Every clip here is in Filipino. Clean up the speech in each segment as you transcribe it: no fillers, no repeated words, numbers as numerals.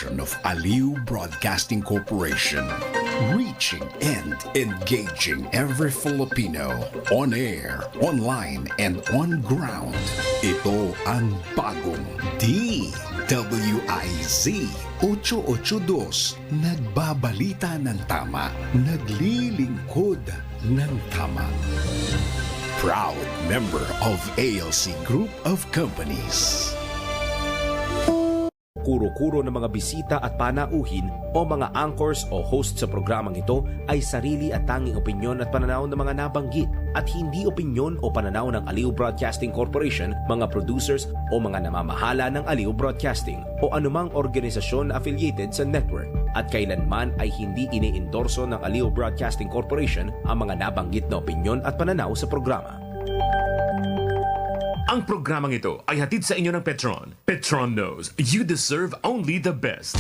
production of Aliw Broadcasting Corporation. Reaching and engaging every Filipino on air, online, and on ground. Ito ang bagong DWIZ 882. Nagbabalita ng tama, naglilingkod ng tama. Proud member of ALC Group of Companies. Kuro-kuro ng mga bisita at panauhin o mga anchors o host sa programang ito ay sarili at tanging opinyon at pananaw ng mga nabanggit at hindi opinyon o pananaw ng Aliw Broadcasting Corporation, mga producers o mga namamahala ng Aliw Broadcasting o anumang organisasyon na affiliated sa network at kailanman ay hindi iniendorso ng Aliw Broadcasting Corporation ang mga nabanggit na opinyon at pananaw sa programa. Ang programang ito ay hatid sa inyo ng Petron. Petron knows you deserve only the best.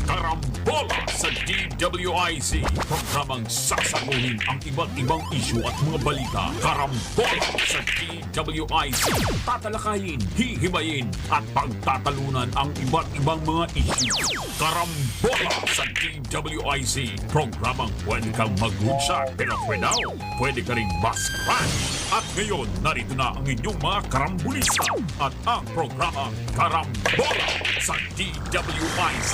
Karambola sa DWIZ. Programang sasaguhin ang iba't ibang issue at mga balita. Karambola sa DWIZ. Tatalakayin, hihimayin at pagtatalunan ang iba't ibang mga issue. Karambola sa DWIZ. Programang pwede kang mag-good pero pwede ka rin mas-crash. At ngayon, narito na ang inyong mga karambulista at ang programa Karambola sa DWIZ.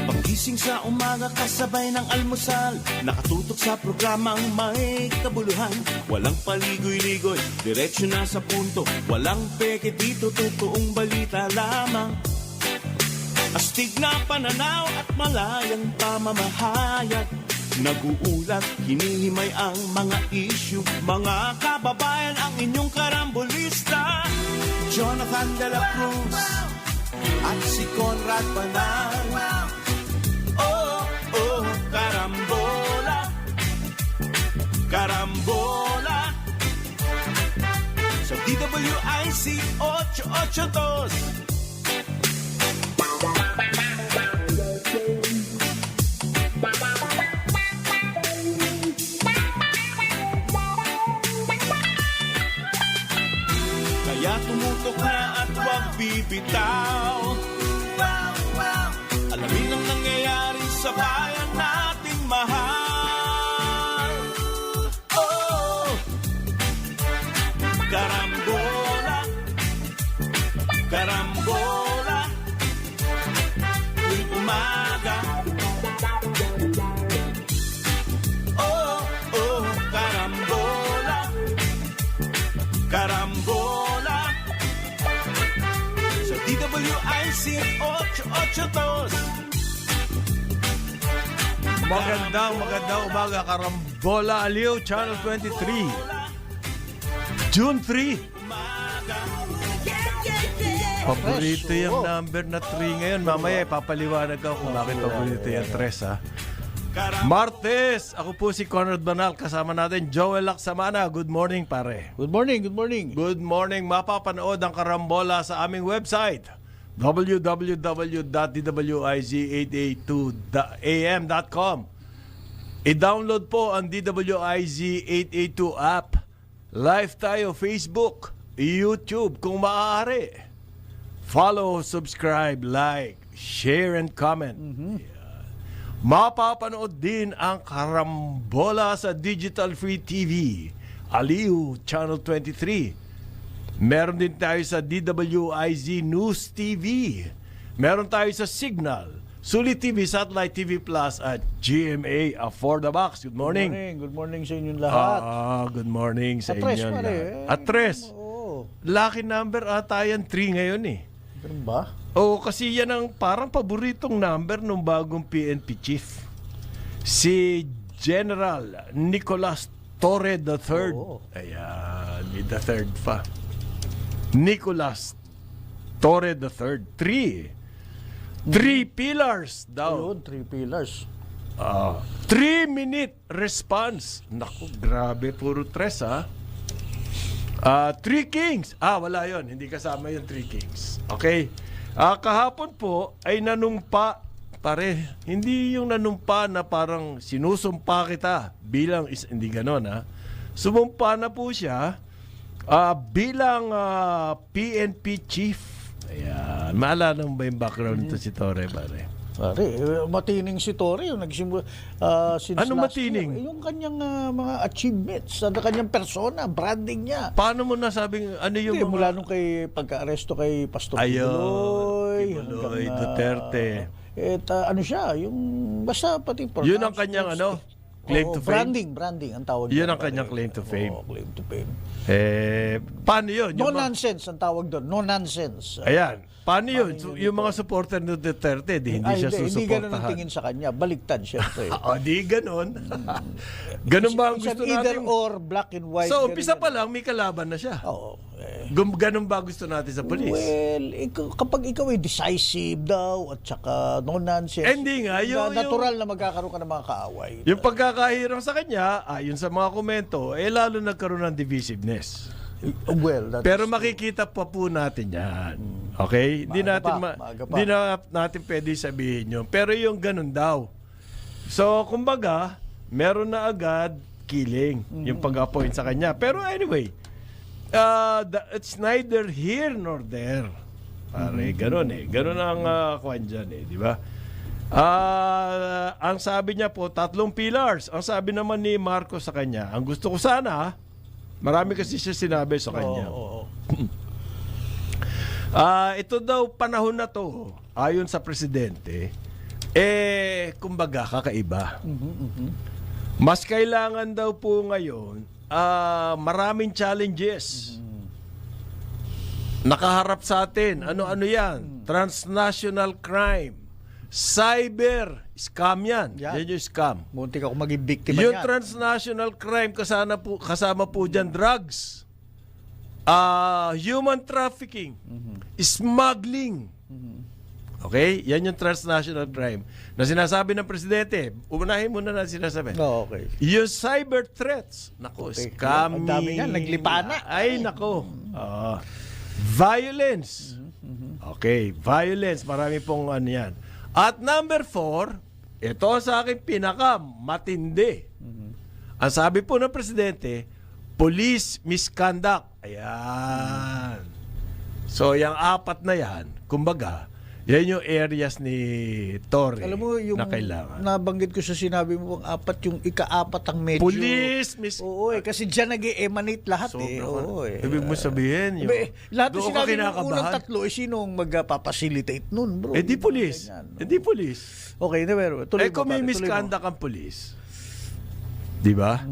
Pagising sa umaga kasabay ng almusal, nakatutok sa programang may kabuluhan. Walang paligoy-ligoy, diretsyo na sa punto. Walang peke dito, totoong balita lamang. Astig na pananaw at malayang pamamahayag. Nag-uulat, hinihimay ang mga issue. Mga kababayan, ang inyong karambulista, Jonathan De La Cruz at si Conrad Banal. Oh, karambola, karambola sa DWIZ 882. Kaya tumutok na at huwag bibitaw. Alamin ang nangyayari sa bayan nating mahal. Oh, karambola, karambola, tuwing umaga. Oh, karambola, karambola sa DWIZ 882. Magandang umaga, Karambola Aliw, Channel 23. June 3. Paborito yung number na 3 ngayon. Mamaya ipapaliwanag ako kung bakit paborito yung 3, ha. Martes, ako po si Conrad Banal. Kasama natin Joel Lacsamana. Good morning, pare. Good morning, good morning. Good morning. Mapapanood ang Karambola sa aming website, www.dwiz882am.com. I-download po ang DWIZ 882 app. Live tayo Facebook, YouTube kung maaari. Follow, subscribe, like, share, and comment. Mapapanood din ang Karambola sa Digital Free TV, Aliw Channel 23. Meron din tayo sa DWIZ News TV. Meron tayo sa Signal, Sulit TV, Satellite TV Plus at GMA For The Box. Good morning. Good morning sa inyong lahat. Good morning sa Atres, inyong pare. lahat. Atres. Oo. Lucky number ata yan 3 ngayon eh. Ganun ba? Oo, kasi yan ang parang paboritong number ng bagong PNP chief. Si General Nicolas Torre III. Oo. Ayan, may the third pa. Nicolas Torre III. 3 pillars daw. Ayun, 3 pillars. 3-minute response. Naku, grabe, puro 3 ha. 3 Kings. Wala yon, hindi kasama yung 3 Kings. Okay. Kahapon po ay nanumpa pare, hindi yung nanumpa na parang sinusumpa kita bilang hindi ganon ha. Sumumpa na po siya bilang PNP chief. Ayan, maalala mo ba yung background nito si Torre, pare? Pare, matining si Torre yung nagsimula since Ano last matining? year. Yung kanyang mga achievements sa kanyang persona, branding niya. Paano mo nasabing ano yung Hindi, mula nung kay pagka-aresto kay Pastor Kibuloy, Kibuloy, Duterte. Ano siya, yung basta pati Yun ang kanyang claim to fame? Branding ang tawag. Yun doon, ang kanyang pare. claim to fame. Oo, claim to fame. Paano yun? No Yung nonsense ang tawag doon. No nonsense. Ayan. Paano yun? Yung mga supporter ng Duterte, hindi siya Hindi ganun ang susuportahan. tingin sa kanya. Baliktad, syempre. Di ganun. Ganun ba ang It's gusto either natin? or, black and white. So, ganun umpisa yan. pa lang, may kalaban na siya. Oo. Ganun ba gusto natin sa polis? Well, kapag ikaw ay decisive daw at saka no nonsense. Hindi nga, natural na magkakaroon ka ng mga kaaway. Yung pagkakahirang sa kanya, ayon sa mga komento, lalo nagkaroon ng divisiveness. Well, Pero makikita pa po natin yan. Okay? Hindi natin maaga pa. hindi na natin pwede sabihin yun. Pero yung ganun daw. So, kumbaga, meron na agad killing yung pag-appoint sa kanya. Pero anyway, it's neither here nor there. Pare, ganun eh. Ganun ang kwan dyan eh. Di ba? Ang sabi niya po, 3 pillars. Ang sabi naman ni Marcos sa kanya, ang gusto ko sana, marami kasi siya sinabi sa kanya. Ito daw panahon na to, ayon sa presidente, kumbaga kakaiba. Mas kailangan daw po ngayon, maraming challenges. Nakaharap sa atin. Ano-ano yan? Transnational crime. Cyber. Scam yan. Yan yung scam. Muntik ako maging biktima Yung niyan. transnational crime, kasama po dyan drugs, human trafficking, smuggling. Okay? Yan yung transnational crime. Na sinasabi ng presidente, unahin muna na sinasabi. Okay. Yung cyber threats, nako, scamming. Ang dami nga, naglipana. Ay, nako. Violence. Okay, violence. Marami pong ano yan. At number 4, ito sa akin pinaka-matindi. Ang sabi po ng presidente, police misconduct. Ayan. So, yung 4 na yan, kumbaga, yan yung areas ni Torre Alam mo, yung na kailangan. nabanggit ko sa sinabi mo, yung ika-4 ang medyo... Police Oo, kasi dyan nag-emanate lahat Sobra ka. Oo, Ibig mo sabihin, lahat doon ng ka sinabi mo unang kinakabahan. 3, sinong magpapacilitate nun, bro? Di police. Ganyan, no? Di police. Okay, pero tuloy mo. Kung may pare, tuloy mo. misconduct ang police, di ba?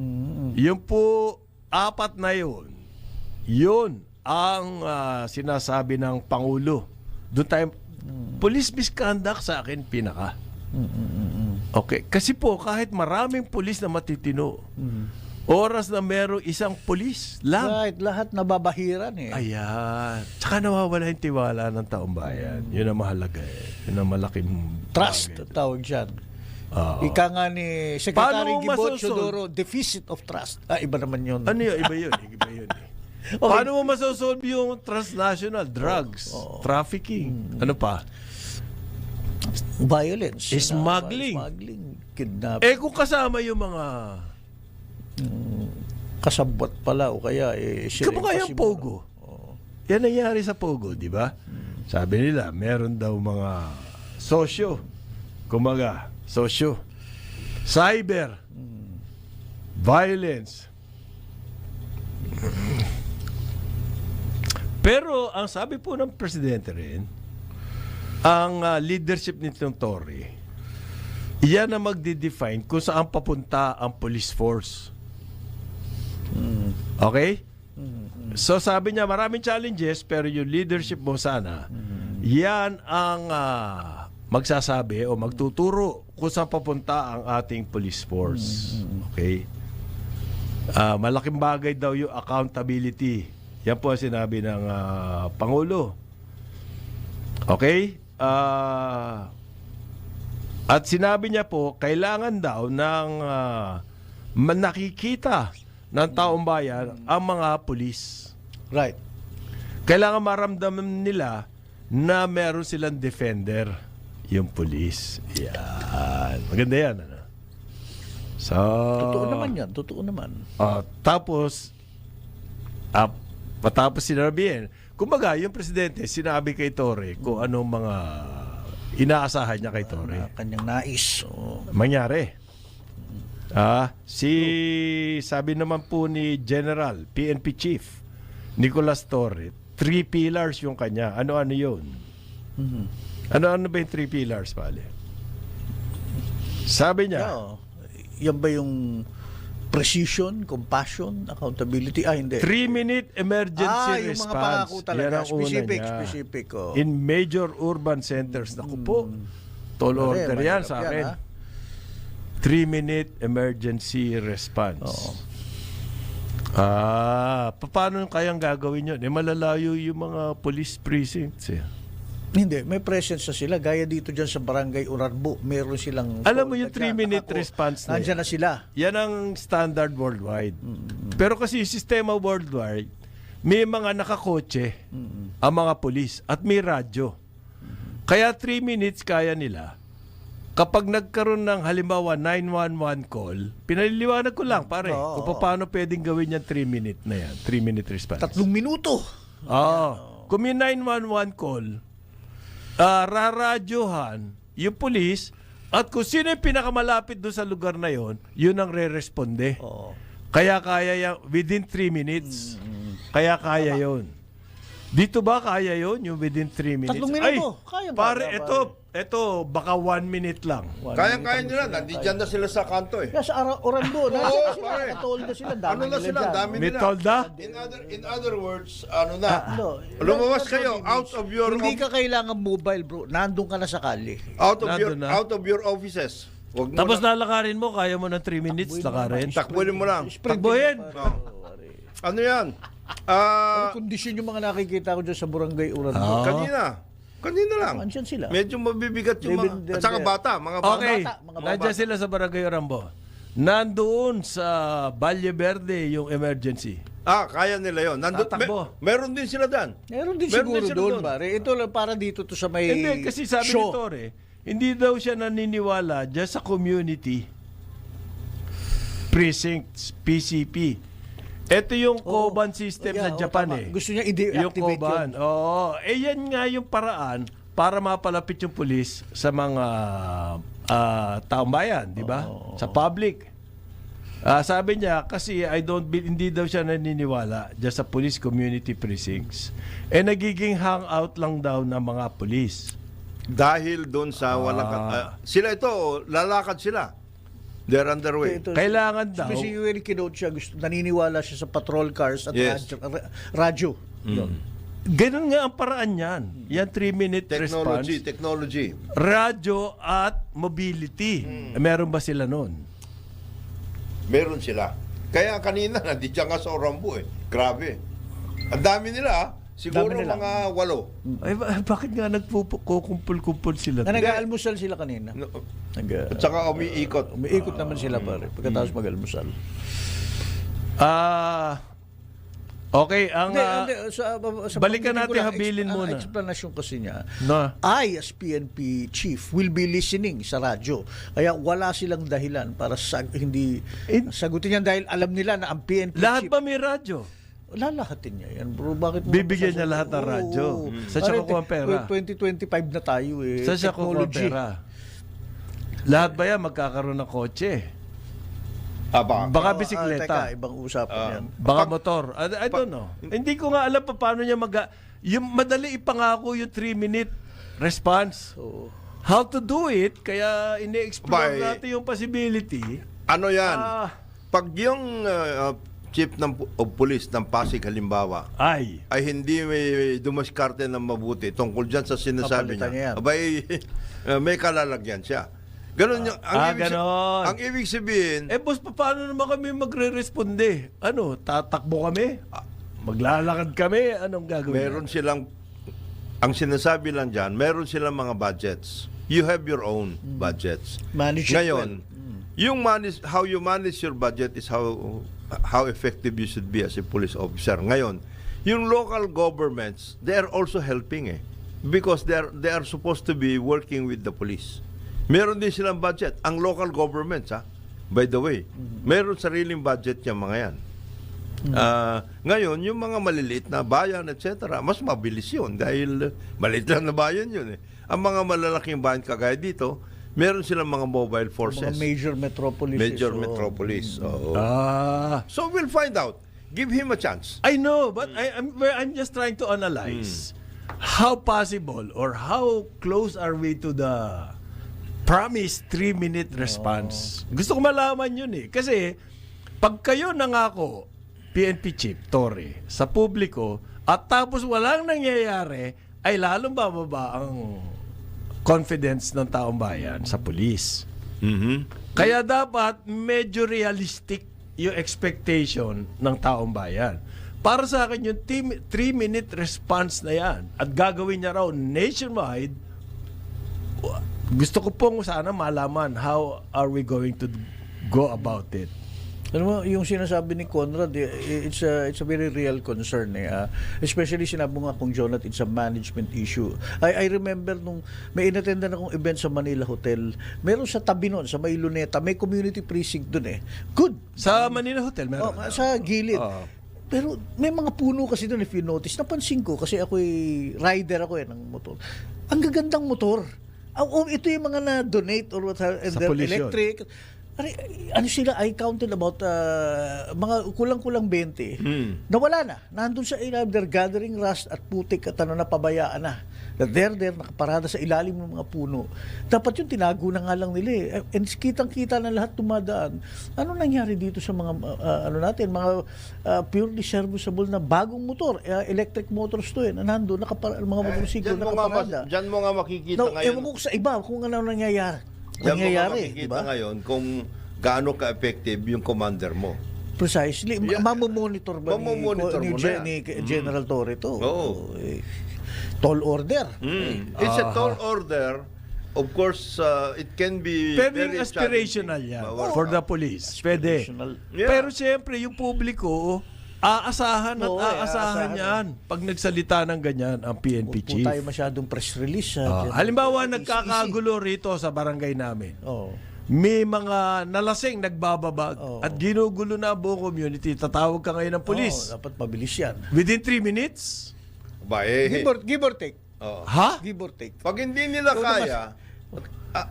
Yung po, 4 na yun ang sinasabi ng Pangulo. Doon tayo, police misconduct sa akin pinaka. Okay. Kasi po, kahit maraming police na matitino, oras na merong isang police lang. Right, lahat nababahiran eh. Ayan. Tsaka nawawala yung tiwala ng taong bayan. Yun ang mahalaga eh. Yun ang malaking Trust, bagay. tawag dyan. Oo. Ika nga ni Secretary Paano mo Gibot masusolve? Chodoro, deficit of trust. Iba naman yun. Ano yun? Iba yun. Iba yun eh. Paano mo masosolve yung transnational drugs, trafficking, ano pa? Violence. Smuggling. Smuggling. Kidnap. Kung kasama yung mga... Kasabot pala o kaya sila Kamukha yung impossible. Pogo. Yan nangyari sa Pogo, di ba? Sabi nila, meron daw mga sosyo. Kumaga, sosyo. Cyber. Violence. Pero ang sabi po ng presidente rin, ang leadership nitong Tory, iyan na magde-define kung saan papunta ang police force. Okay? So sabi niya, maraming challenges, pero yung leadership mo sana, yan ang magsasabi o magtuturo kung saan papunta ang ating police force. Okay? Malaking bagay daw yung accountability. Yan po ang sinabi ng Pangulo. Okay? At sinabi niya po, kailangan daw ng nakikita ng taong bayan ang mga pulis. Right. Kailangan maramdaman nila na meron silang defender. yung pulis. Yan. Maganda yan. Ano? So, Totoo naman yan. Totoo naman. tapos, matapos sinabihin, kumbaga, yung presidente, sinabi kay Torre kung anong mga inaasahan niya kay Torre. Kanyang nais. Mangyari. Sabi naman po ni General, PNP Chief, Nicolas Torre, 3 pillars yung kanya. Ano-ano yun? Ano-ano ba yung 3 pillars, pale? Sabi niya, Yan ba yung precision, compassion, accountability? Hindi. 3-minute emergency yung response. mga pangako talaga. Yan ang una niya. Specific. In major urban centers. Naku po, tall order yan mahirap sa yan, akin. ha? 3-minute emergency response. Paano kayang gagawin yun? Malalayo yung mga police precincts. Hindi, may presence na sila. Gaya dito dyan sa Barangay Urarbo, meron silang... Alam mo yung 3-minute response na Nandiyan na sila. Yan ang standard worldwide. Pero kasi yung sistema worldwide, may mga nakakotse ang mga polis at may radyo. Kaya 3 minutes kaya nila. Kapag nagkaroon ng halimbawa 911 call, pinaliliwanag ko lang pare kung paano pwedeng gawin yan 3-minute na yan. 3-minute response. 3 minuto. Kung may 911 call, raradyohan yung police at kung sino yung pinakamalapit doon sa lugar na yon, yun ang re-responde. Kaya yan within 3 minutes. Kaya yon. Dito ba kaya yon yung within 3 minutes? 3 minuto. Kaya ba? Pare, ito baka 1 minute lang. Kaya nila, nandiyan na sila sa kanto eh. Kaya sa Orando, nandiyan na sila. pare. Nakatold na sila. Dami Ano na nila sila, dyan. dami May nila. tolda? In other words, ano na, No. lumabas kayo out of your Hindi ka kailangan mobile, bro. Nandun ka na sa kali. Nandun na. out of your offices. Wag mo Tapos na, lalakarin mo, kaya mo ng 3 minutes lakarin. takbuhin mo lang. Takbuhin. Ano yan? Ano kondisyon yung mga nakikita ko dyan sa Barangay Urarbo? Kanina lang. Andiyan sila. Medyo mabibigat yung They've been mga, at saka there. bata, mga bata. Okay, mga nandiyan sila sa Barangay Rambo. Nandoon sa Valle Verde yung emergency. Kaya nila yon. Tatakbo. Meron din sila dyan. Meron din Meron siguro din sila doon, doon. pare. Ito lang para dito to sa may Hindi, kasi sabi ni show. Torre, hindi daw siya naniniwala dyan sa community precincts, PCP. Ito yung Koban system sa Japan tama. eh. Gusto niya Yung i-deactivate Koban. yun. Oo. Yan nga yung paraan para mapalapit yung pulis sa mga taong bayan, di ba? Sa public. Sabi niya, kasi hindi daw siya naniniwala dyan sa police community precincts. Nagiging hangout lang daw ng mga pulis. Dahil doon sa walang... sila ito, lalakad sila. They're underway. Ito, Kailangan daw. specifically kinote siya, naniniwala siya sa patrol cars at Yes. radyo. Ganun nga ang paraan yan. Yan 3-minute response. Technology. Radyo at mobility. Meron ba sila nun? Meron sila. Kaya kanina, nandiyan nga sa Orambo eh. Grabe. Ang dami nila Siguro Dami nila. mga 8. Ay, bakit nga nagkukumpul-kumpul sila? Nag-aalmusal sila kanina. No. At saka umiikot. Umiikot naman sila pare pagkatapos mag-almusal. Okay, ang sa balikan pagdinig ko natin, lang, habilin ang muna. explanation kasi niya, No. I as PNP chief will be listening sa radyo. Kaya wala silang dahilan para hindi sagutin yan dahil alam nila na ang PNP lahat chief. ba may radyo? Lalahatin niya yan, bro. Bakit mo Bibigyan niya lahat ng radyo. Saan siya kukuha ang pera? 2025 na tayo eh. Saan siya kukuha ang pera? Lahat ba yan magkakaroon ng kotse? Baka bisikleta. Teka, ibang usapan yan. Baka motor. I don't know. Hindi ko nga alam pa paano niya yung madali ipangako yung 3-minute response. How to do it, kaya ine-explore natin yung possibility. Ano yan? Pag yung chief of police ng Pasig halimbawa ay hindi may dumaskarte ng mabuti tungkol dyan sa sinasabi Papalitan niya, niya. abay may kalalagyan siya. Ganon yung, ganon. ang ibig sabihin, boss, paano naman kami magre-responde? Ano, tatakbo kami? Maglalakad kami? Anong gagawin? meron silang, ang sinasabi lang dyan, meron silang mga budgets. You have your own budgets. Manage it Ngayon, yung how you manage your budget is how effective you should be as a police officer. Ngayon, yung local governments, they are also helping because they are supposed to be working with the police. Meron din silang budget. Ang local governments, by the way, meron sariling budget yung mga yan. Ngayon, yung mga maliliit na bayan, etc., mas mabilis yun dahil maliit lang na bayan yun. Ang mga malalaking bayan kagaya dito, meron silang mga mobile forces. Mga major metropolis. Major metropolis. Oo. So we'll find out. Give him a chance. I know, but I'm just trying to analyze how possible or how close are we to the promised 3-minute response. Gusto ko malaman yun eh. Kasi pag kayo nangako, PNP chief, Torre, sa publiko, at tapos walang nangyayari, ay lalong bababa ang confidence ng taong bayan sa pulis. Kaya dapat medyo realistic yung expectation ng taong bayan. Para sa akin yung 3-minute response na yan at gagawin niya raw nationwide, gusto ko pong sana malaman how are we going to go about it. Alam mo, yung sinasabi ni Conrad, it's a very real concern. Especially sinabi mo nga kung Jonathan, it's a management issue. I remember nung may inattendan akong event sa Manila Hotel, meron sa tabi nun, sa May Luneta, may community precinct dun eh. Good. Sa Manila Hotel meron. Sa gilid. Pero may mga puno kasi doon, if you notice. Napansin ko kasi rider ako ng motor. Ang gagandang motor. Ito yung mga na-donate or what, and Sa they're police yun. electric. Ano sila, I counted about mga kulang-kulang 20. Nawala na. Nandun sa ilalim, they're gathering rust at putik at napabayaan na. They're there, nakaparada sa ilalim ng mga puno. Dapat yun, tinago na nga lang nila eh. And kitang-kita na lahat tumadaan. Ano nangyari dito sa mga, mga purely serviceable na bagong motor? Electric motors to eh. Nandun, mga motorsiklo nakaparada. Diyan mo nga makikita ngayon. Ewan ko sa iba kung ano nangyayari. Diyan mo nga makikita ngayon kung gaano ka-effective yung commander mo. Precisely. Mamomonitor ba ni General Torre to? Oo. Tall order. It's a tall order. Of course, it can be Pwedeng very aspirational challenging. yan for the police. Pwede. Yeah. Pero siyempre, yung publiko, aasahan at aasahan yan pag nagsalita ng ganyan ang PNP Huwag po chief. tayo masyadong press release. Halimbawa, nagkakagulo rito sa barangay namin. Oh. May mga nalasing nagbababag at ginugulo na ang buong community. Tatawag ka ngayon ng polis. Dapat mabilis yan. Within 3 minutes? Give or take. Ha? Give or take. Pag hindi nila kaya,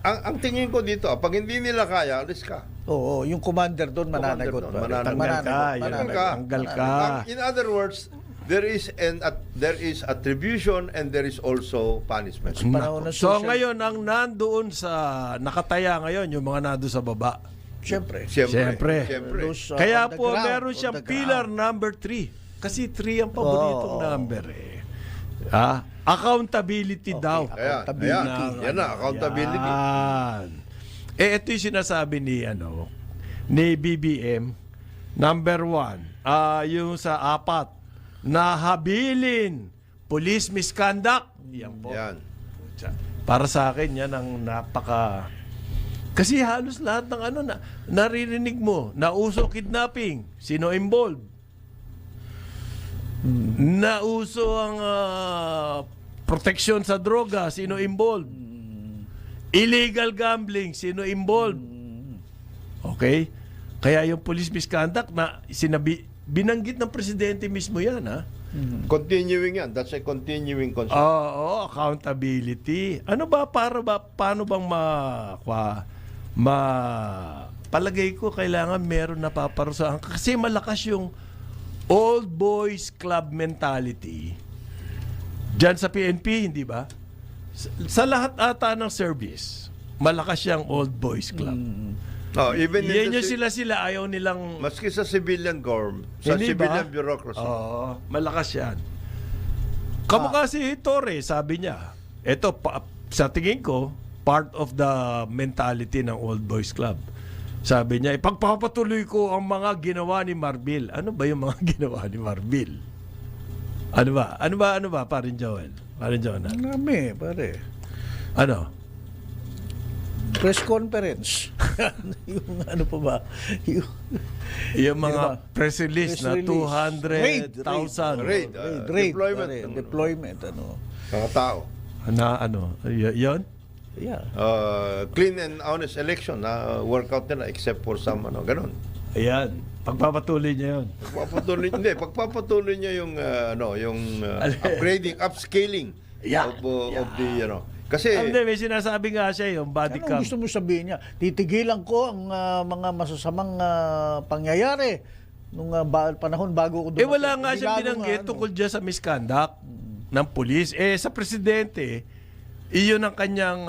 ang tingin ko dito, pag hindi nila kaya, alis ka. Oo, yung commander doon mananagot. Tanggal ka. In other words, there is attribution and there is also punishment. So ngayon, ang nandoon sa nakataya ngayon, yung mga nandoon sa baba. Siyempre. Siyempre. Those, Kaya on the po, ground, meron on siyang the pillar ground. number 3. Kasi 3 ang paboritong number eh. Accountability daw. Yan na, accountability. Yan. Ito yung sinasabi ni BBM. Number 1, yung sa 4, nahabilin police misconduct. Yan po. Yan. Para sa akin, yan ang napaka... Kasi halos lahat ng naririnig mo, nauso kidnapping, sino involved? Nauso ang proteksyon sa droga, sino involved? Illegal gambling, sino involved? Okay? Kaya yung police misconduct na binanggit ng presidente mismo yan, ha? Continuing yan. That's a continuing concern. Oo, accountability. Paano bang palagay ko kailangan meron na paparusahan kasi malakas yung old boys club mentality dyan sa PNP, hindi ba? Sa lahat ata ng service, malakas yung old boys club. Even Yan yung sila ayaw nilang... maski sa civilian government, sa Hindi ba? civilian bureaucracy. Oo, malakas yan. Kamukha si Torre, sabi niya, ito, sa tingin ko, part of the mentality ng old boys club. Sabi niya, ipagpapatuloy ko ang mga ginawa ni Marbil. Ano ba yung mga ginawa ni Marbil? Ano ba, parin Joel? Parin Jonah? Marami, pare. Ano? Press conference. Yung ano pa ba? Yung mga press release na Press release. 200,000. Raid. Deployment. Deployment. Deployment. Mga tao. Na ano, yun? Yeah. Clean and honest election na workout nila except for some ganun. Ayan. Pagpapatuloy niya yun. Pagpapatuloy niya yung upgrading, upscaling Yeah. of the kasi Hindi, may sinasabi nga siya yung body Anong cam. gusto mo sabihin niya? Titigilan ko ang mga masasamang pangyayari nung panahon bago ko dumating. Wala nga siyang Bigla binanggit ano. tungkol dyan sa misconduct ng pulis. Sa presidente, iyon ang kanyang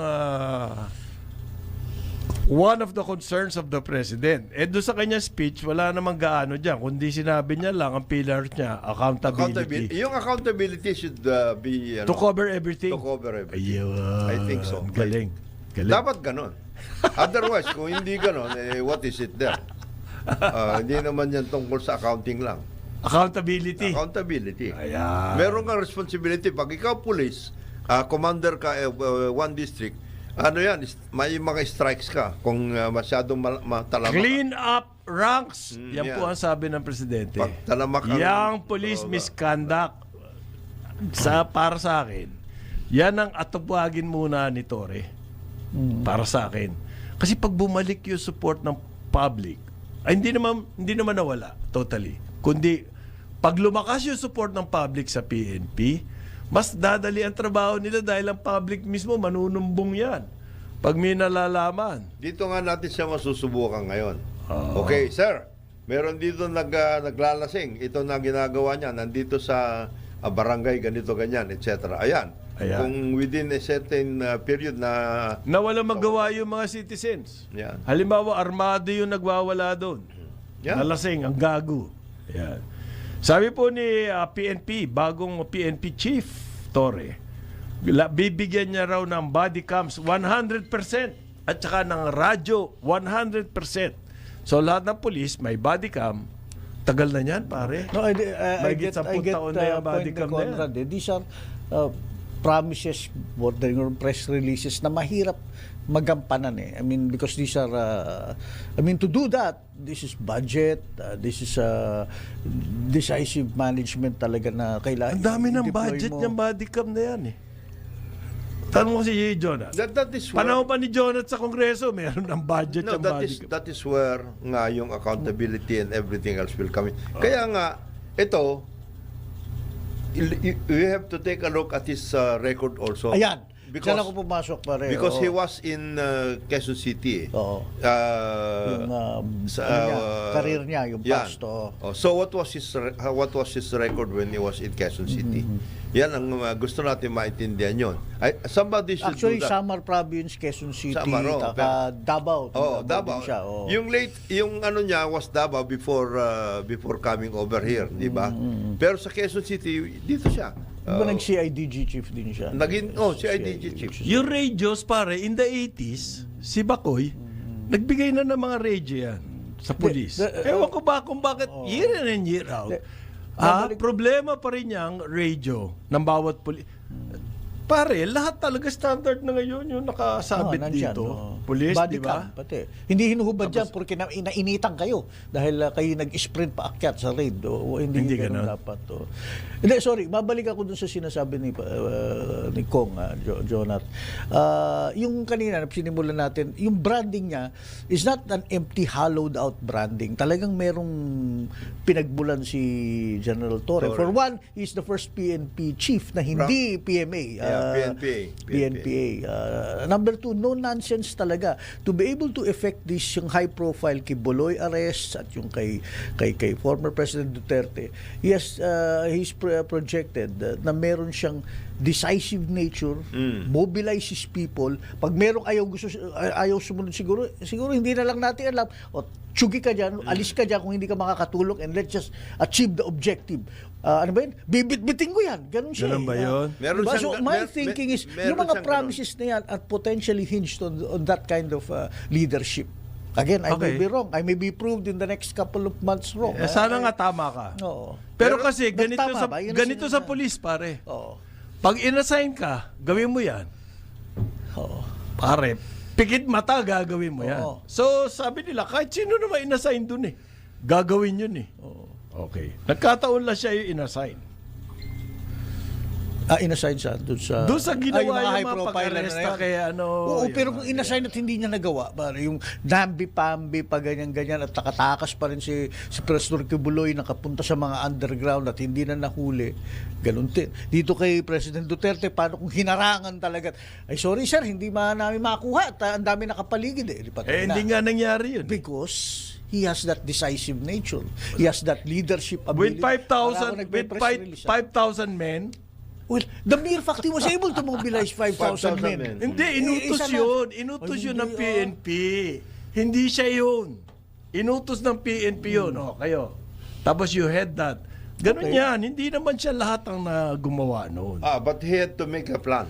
one of the concerns of the president. Doon sa kanyang speech, wala namang gaano dyan. Kundi sinabi niya lang, ang pillar niya, accountability. Yung accountability should be To cover everything. To cover everything. Ayun. I think so. Galing. Dapat ganon. Otherwise, kung hindi ganon, what is it there? Hindi naman yan tungkol sa accounting lang. Accountability. Accountability. Ayan. Meron kang responsibility. Pag ikaw police, commander ka, one district, may mga strikes ka kung masyadong matalamak. Clean up ranks. Yan po ang sabi ng presidente. Pag talamak ang- Yang police misconduct para sa akin, yan ang atupagin muna ni Torre. Para sa akin. Kasi pag bumalik yung support ng public, hindi naman nawala totally. Kundi pag lumakas yung support ng public sa PNP, mas dadali ang trabaho nila dahil ang public mismo manunumbong yan. Pag may nalalaman. Dito nga natin siya masusubukan ngayon. Okay, sir. Meron dito naglalasing. Ito na ginagawa niya. Nandito sa barangay, ganito, ganyan, etc. Ayan. Kung within a certain period na Walang magawa yung mga citizens. Yan. Halimbawa, armado yung nagwawala doon. Yan. Nalasing, ang gago. Yan. Sabi po ni PNP, bagong PNP Chief Torre, bibigyan niya raw ng body cams 100% at saka ng radyo 100%. So lahat ng police may body cam. Tagal na niyan, pare. No, I Mahigit get 10 taon na yung body point ni cam na yan. Conrad. These are promises, bordering on press releases na mahirap magampanan I mean, because these are, to do that, this is budget, this is decisive management talaga na kailangan. Ang dami ng i-deploy budget mo. niyang body cam na yan eh. Tanong mo si Jonat. that is where, Panahon pa ni Jonat sa Kongreso, meron ng budget no, yung that body is cam. that is where nga yung accountability and everything else will come in. Kaya nga ito you have to take a look at his record also. Ayan. Because, Diyan ako pumasok pare. because Oo. he was in Quezon City. Oo. Yung career niya, yung yan. past. Oo. So what was his record when he was in Quezon City? Yan ang gusto natin maintindihan yon. Somebody should Actually, do that. Samar Province, Quezon City, Samar, Davao. Davao. Siya, oo. Yung ano niya was Davao before coming over here, di ba? Pero sa Quezon City, dito siya. Di ba nag-CIDG chief din siya? CIDG chief. Yung radios, pare, in the 80s, si Bacoy, nagbigay na ng mga radio yan sa police. Ewan ko ba kung bakit year in and year out. Problema pa rin yung radio ng bawat police. Pare, lahat talaga standard na ngayon yung nakasabit nandyan, dito. oo. Police, Body di ba? cam, pati. Hindi hinuhubad dyan porque inainitan kayo dahil kayo nag-sprint paakyat sa raid. Hindi ganun ganon. dapat. Hindi, sorry. Mabalik ako dun sa sinasabi ni Kong, Jonat. Yung kanina, sinimulan natin, yung branding niya is not an empty, hollowed out branding. Talagang merong pinagbulan si General Torre. For one, he's the first PNP chief na hindi PMA. PNPA. Number two, no nonsense talaga. To be able to effect this, yung high profile kay Boloy arrest at yung kay former President Duterte, he's projected na meron siyang decisive nature, mobilizes people. Pag merong ayaw sumunod, siguro hindi na lang natin alam, tsugi ka dyan, alis ka dyan kung hindi ka makakatulong, and let's just achieve the objective. Ano ba yun? Bibit-biting ko yan. Ganun siya. Ganun ba yun? Meron Diba? siyang- So my thinking is, meron yung mga siyang promises na yan at potentially hinged on that kind of leadership. Again, I may Okay. be wrong. I may be proved in the next couple of months wrong. Sana nga tama ka. Oo. Pero kasi ganito tama ba? Yun ang ganito sa sinasabi. police, pare. Oo. Pag inassign ka, gawin mo yan. Oo. Pare, pikit mata, gagawin mo yan. Oo. So, sabi nila, kahit sino naman inassign dun eh. Gagawin yun eh. Okay. Nagkataon lang siya yung inassign. Inassign siya Doon sa ginawa yung mga yung high mga profile pag-arresta na yan. kay ano. Oo, yung pero mga kung inassign at hindi niya nagawa, pare, yung nambi-pambi pa ganyan-ganyan at nakatakas pa rin si Prestor Kibuloy nakapunta sa mga underground at hindi na nahuli. Ganun din. Dito kay President Duterte, paano kung hinarangan talaga? Ay, sorry sir, hindi namin makuha at ang dami nakapaligid eh. hindi nga nangyari yun. Because he has that decisive nature. He has that leadership ability. With 5,000 Parang 5,000 men, well, the mere fact he was able to mobilize 5,000 men. hindi, inutos Isa na. yun. Inutos Ay, yun ng hindi, PNP. Hindi siya yun. Inutos ng PNP yun. Kayo. Tapos you had that. Ganun Okay. yan. Hindi naman siya lahat ang gumawa noon. But he had to make a plan.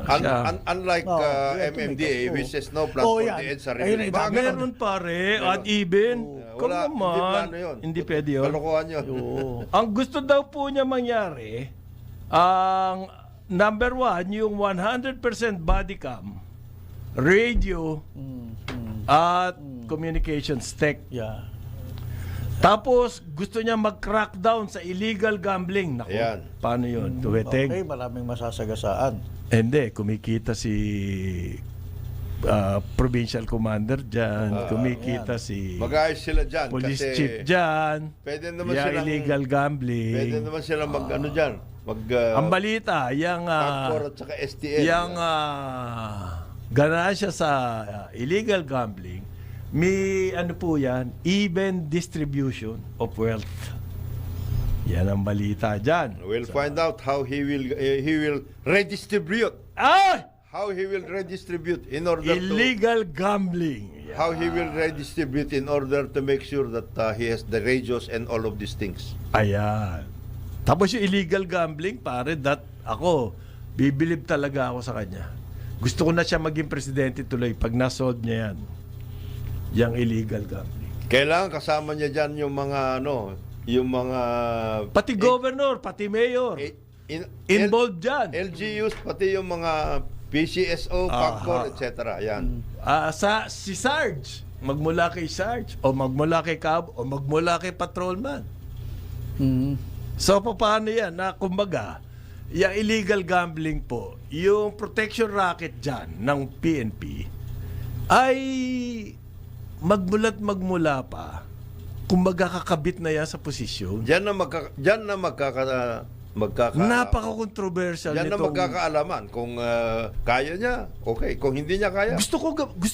siya. Unlike Oh, he had to MMDA, make a- which says no plan Oh, for yan. the EDSA Ayun, relief. ay, Meron pare, at even. Kung Wala, naman, hindi plano yun. hindi pwede yun. Kalokohan yun. Ang gusto daw po niya mangyari, ang number one, yung 100% body cam, radio, at communications tech. Yeah. Tapos, gusto niya mag-crackdown sa illegal gambling. Naku, Ayan. paano yun? Tuweteng. Okay, maraming masasagasaan. Hindi, kumikita si provincial commander dyan, kumikita si Mag-ayos sila dyan. police kasi chief dyan, Pwede naman yung silang, illegal gambling. Pwede naman silang mag-ano dyan. Ang balita, yung Pagkor at saka STL. yung ganansya sa illegal gambling, may ano po yan, even distribution of wealth. Yan ang balita dyan. We'll find out how he will redistribute. How he will redistribute in order Illegal gambling. to how he will redistribute in order to make sure that he has the radios and all of these things. Ayan. Tapos yung illegal gambling, pare, ako, bibilib talaga ako sa kanya. Gusto ko na siya maging presidente tuloy pag na-solve niya yan. Yung illegal gambling. Kailangan kasama niya dyan yung mga yung mga Pati governor, pati mayor, involved dyan. LGUs, pati yung mga PCSO, PAGCOR, etc. Yan. Si Sarge, magmula kay Sarge, o magmula kay Cabo, o magmula kay Patrolman. So, paano yan? Na, kumbaga, yung illegal gambling po, yung protection racket dyan ng PNP, ay magmula pa, kumbaga kakabit na yan sa posisyon. Diyan na Napaka-controversial Diyan na nitong... magkakaalaman kung kaya niya, okay. Kung hindi niya kaya, Gusto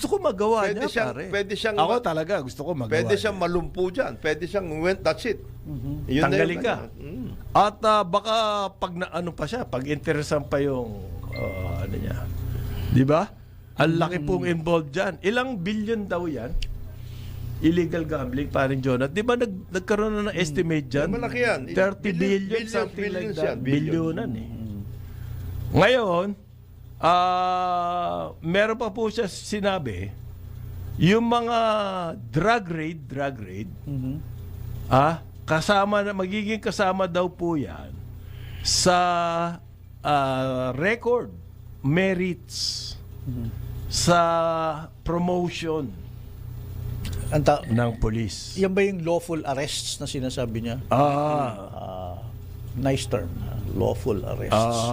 ko magawa Pwede niya, siyang- pare. pwede siyang- Ako talaga, gusto ko magawa pwede siyang niya. malumpo dyan. Pwede siyang that's it. Yun na Tanggalin yun. ka. At baka pag ano pa siya, pag interesan pa yung ano niya. 'Di ba? Ang laki pong involved diyan. Ilang billion daw 'yan? Illegal gambling, paring Jonat. 'Di ba nagkaroon na ng estimate diyan? Malaki yan. 30 billion, something billions like that. yan. Billion. Bilyonan eh. Ngayon, meron pa po siya sinabi, yung mga drug raid, magiging kasama daw po yan sa record merits sa promotion ng police. Yan ba yung lawful arrests na sinasabi niya? Nice term. Lawful arrests.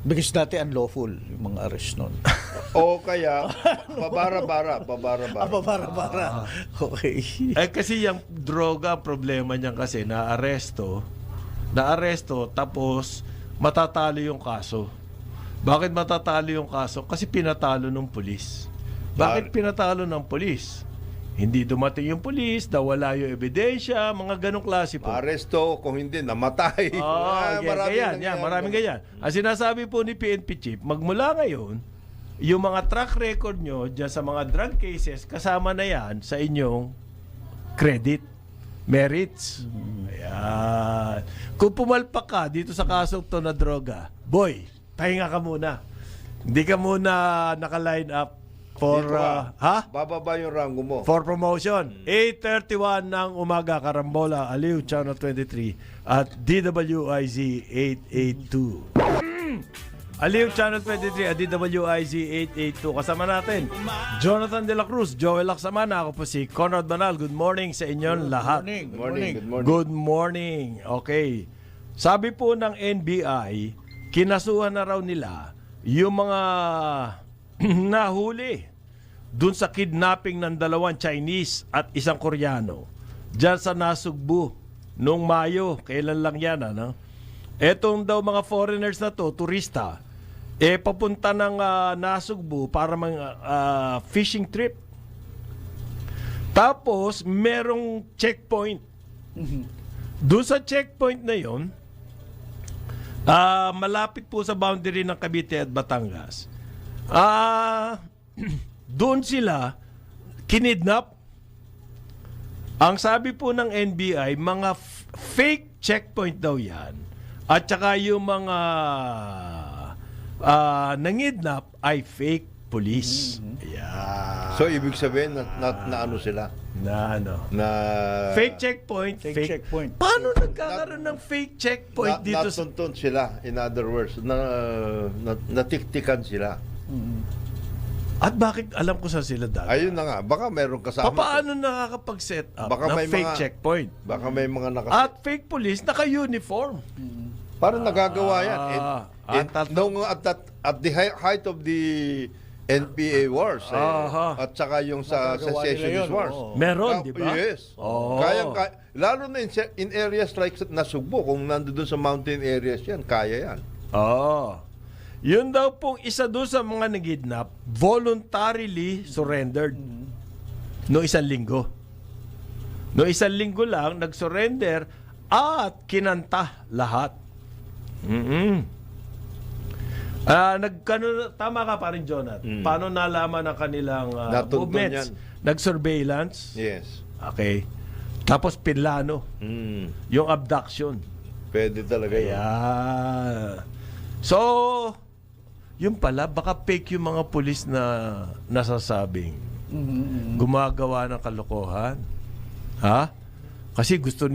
Because dati unlawful yung mga arrest nun. O kaya, pabara-bara. Pabara-bara. Okay. Kasi yung droga, problema niyan kasi naaresto, tapos matatalo yung kaso. Bakit matatalo yung kaso? Kasi pinatalo ng pulis. Bakit pinatalo ng pulis? Hindi dumating yung pulis, nawala yung ebidensya, mga ganong klase po. Aresto, kung hindi, namatay. Maraming ganyan. Ang sinasabi po ni PNP Chief, magmula ngayon, yung mga track record nyo dyan sa mga drug cases, kasama na yan sa inyong credit, merits. Ayan. Kung pumalpak ka dito sa kasong to na droga, boy, pahinga ka muna. Hindi ka muna naka-line up for, bababa yung rango mo. for promotion. 8:31 ng umaga, Karambola, Aliw, Channel 23, at DWIZ 882. Aliw, Channel 23, at DWIZ 882. Kasama natin, Jonathan De La Cruz, Joel Laksamana, ako po si Conrad Banal. Good morning sa inyong lahat. Good morning. Good morning. Okay. Sabi po ng NBI, kinasuhan na raw nila yung mga nahuli dun sa kidnapping ng 2 Chinese at 1 Koreano dyan sa Nasugbu noong Mayo. Kailan lang yan, ano? Etong daw mga foreigners na to, turista, papunta ng Nasugbu para fishing trip. Tapos, merong checkpoint. Doon sa checkpoint na yon, malapit po sa boundary ng Cavite at Batangas. Doon sila kinidnap. Ang sabi po ng NBI, mga fake checkpoint daw yan. At saka yung mga nangidnap ay fake police. Yeah. So, ibig sabihin na ano sila? Na ano? Na Fake checkpoint. Fake checkpoint. Paano nagkakaroon ng fake checkpoint dito sa... natuntun sila, in other words, natiktikan sila. At bakit alam ko saan sila dati? Ayun na nga, baka meron kasama. Paano nakakapag-set up Baka ng may fake mga- checkpoint? Baka may mga At fake police, naka-uniform. Parang nagagawa yan. At the height of the NPA wars, Aha. at saka yung sa Nagagawa nila secessionist yun, wars. oo. Meron, di ba? Yes. Oo. Lalo na in areas like Nasugbu, kung nandoon sa mountain areas yan, kaya yan. Oo. Yun daw pong isa doon sa mga nagidnap, voluntarily surrendered. No 1 linggo. No 1 linggo lang, nag-surrender at kinanta lahat. Tama ka pa rin, Jonathan. Paano nalaman ang kanilang Natuntun movements? yan. Nag-surveillance. Yes. Okay. Tapos pinlano. Yung abduction. Pwede talaga yan. Ayan. So, yun pala, baka fake yung mga pulis na nasasabing gumagawa ng kalokohan. Ha? Kasi gusto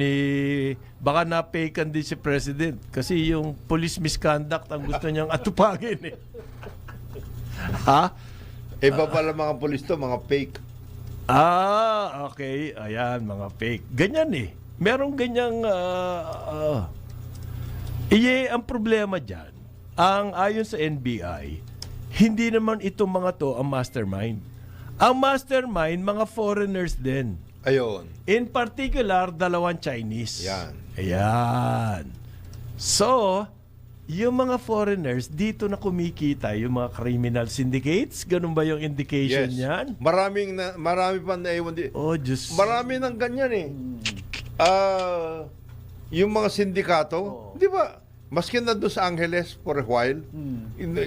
baka na-fakean din si President. Kasi yung police misconduct ang gusto niyang atupagin eh. Ha? Iba pala mga pulis to, mga fake. Okay. Ayan, mga fake. Ganyan eh. Merong ganyang... ang problema dyan, ayon sa NBI, hindi naman itong mga to ang mastermind. Ang mastermind, mga foreigners din. Ayun. In particular, 2 Chinese. Yan. Ayan. So, yung mga foreigners, dito na kumikita yung mga criminal syndicates. Ganun ba yung indication niyan? Marami pa na ewan. Oh, Diyos. Marami ng ganyan eh. Yung mga sindikato, di ba, maski na doon sa Angeles for a while,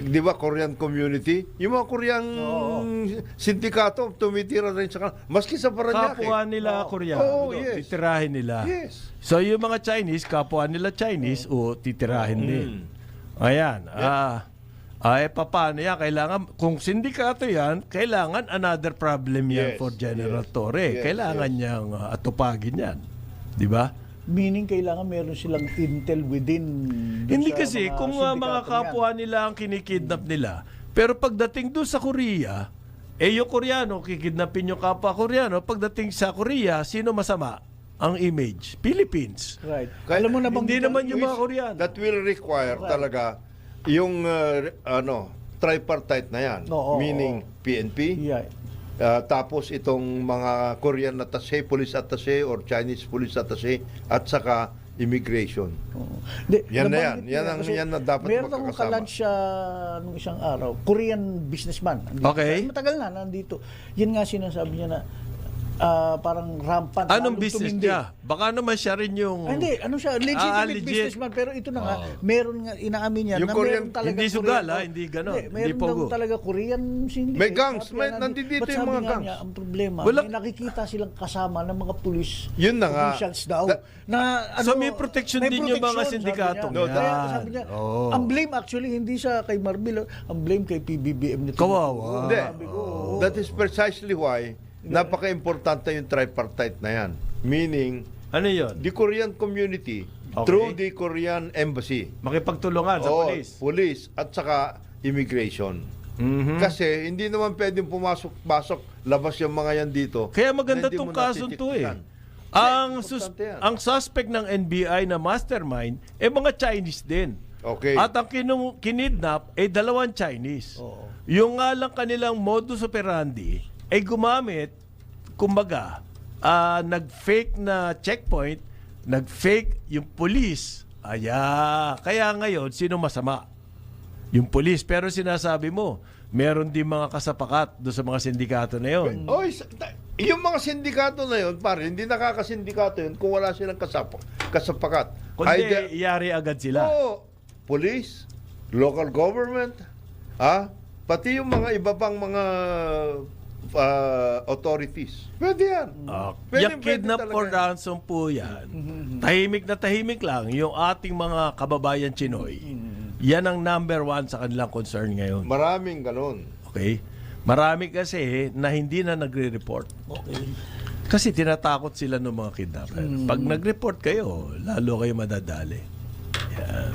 di ba, Korean community, yung mga Korean sindikato, tumitira rin sa kanila. Maski sa Paranaque. Kapwa nila Koreano. Oo, yes. Titirahin nila. Yes. So, yung mga Chinese, kapwa nila Chinese, titirahin din. Ayan. Paano yan? Kailangan, kung sindikato yan, kailangan another problem yan Yes, for General yes. Torre. Yes, Kailangan yes. niyang atupagin yan. Di ba? Meaning kailangan meron silang intel within Hindi sa kasi, mga kung sindikato mga niyan. kapwa nila ang kinikidnap nila, pero pagdating doon sa Korea, yung Koreano, kikidnapin yung kapwa Koreano, pagdating sa Korea, sino masama? Ang image. Philippines. Right. Kaya- Alam mo na bang Hindi naman yung mga Koreano. That will require talaga yung tripartite na yan. Oo, Meaning PNP, Yeah. tapos itong mga Korean attaché, police attaché or Chinese police attaché at saka immigration. Di, Yan na nabanggit yan. niya, kasi Yan na dapat meron akong magkakasama. kalan siya nung isang araw. Korean businessman. Andito Okay. siya. Matagal na nandito. Yan nga sinasabi niya na parang rampant. Anong lalong business tumindi. niya? Baka naman siya rin yung... Hindi, ano siya, legitimate legit. businessman, pero ito na nga, meron nga, inaamin niya, Yung na Korean- meron talaga hindi sugal, hindi ganon, hindi meron pogo. daw talaga Korean syndicate. May gangs, Kaya may nandito- nandito Ba't yung sabi mga nga gangs? niya, ang problema, Wala- may nakikita silang kasama ng mga pulis, Yun na nga. officials daw, na So, may protection din yung mga protection, sindikato. sabi niya. No, Kaya yan. sabi niya, Oo. ang blame actually, hindi sa kay Marbil, ang blame kay PBBM nito. Kawawa. Hindi. Sabi ko, oo. That is precisely why napaka-importante yung tripartite na yan. Meaning, Ano yun? the Korean community Okay. through the Korean embassy. Makipagtulungan sa Oo, police. police at saka immigration. Mhm. Kasi hindi naman pwedeng pumasok-pasok, labas yung mga yan dito. Kaya maganda na hindi tong mo kasong to eh. natitiktikan. Ang, importante yan. ang suspect ng NBI na mastermind, mga Chinese din. Okay. At ang kinidnap ay dalawang Chinese. Oo. Yung nga lang kanilang modus operandi ay gumamit, kumbaga, nag-fake na checkpoint, nag-fake yung police. Kaya ngayon, sino masama? Yung police. Pero sinasabi mo, meron din mga kasapakat doon sa mga sindikato na yun. Oy, yung mga sindikato na yun, pare, hindi nakakasindikato yun kung wala silang kasapakat. Kundi, iyari agad sila. Oo, police, local government, pati yung mga iba pang mga authorities. Pwede yan. Yung kidnap for ransom po yan. Tahimik na tahimik lang yung ating mga kababayan Chinoy. Yan ang number one sa kanilang concern ngayon. Maraming ganun. Okay? Marami kasi na hindi na nagre-report. Okay. Kasi tinatakot sila ng mga kidnapper. Pag nag-report kayo, lalo kayo madadali. Yan.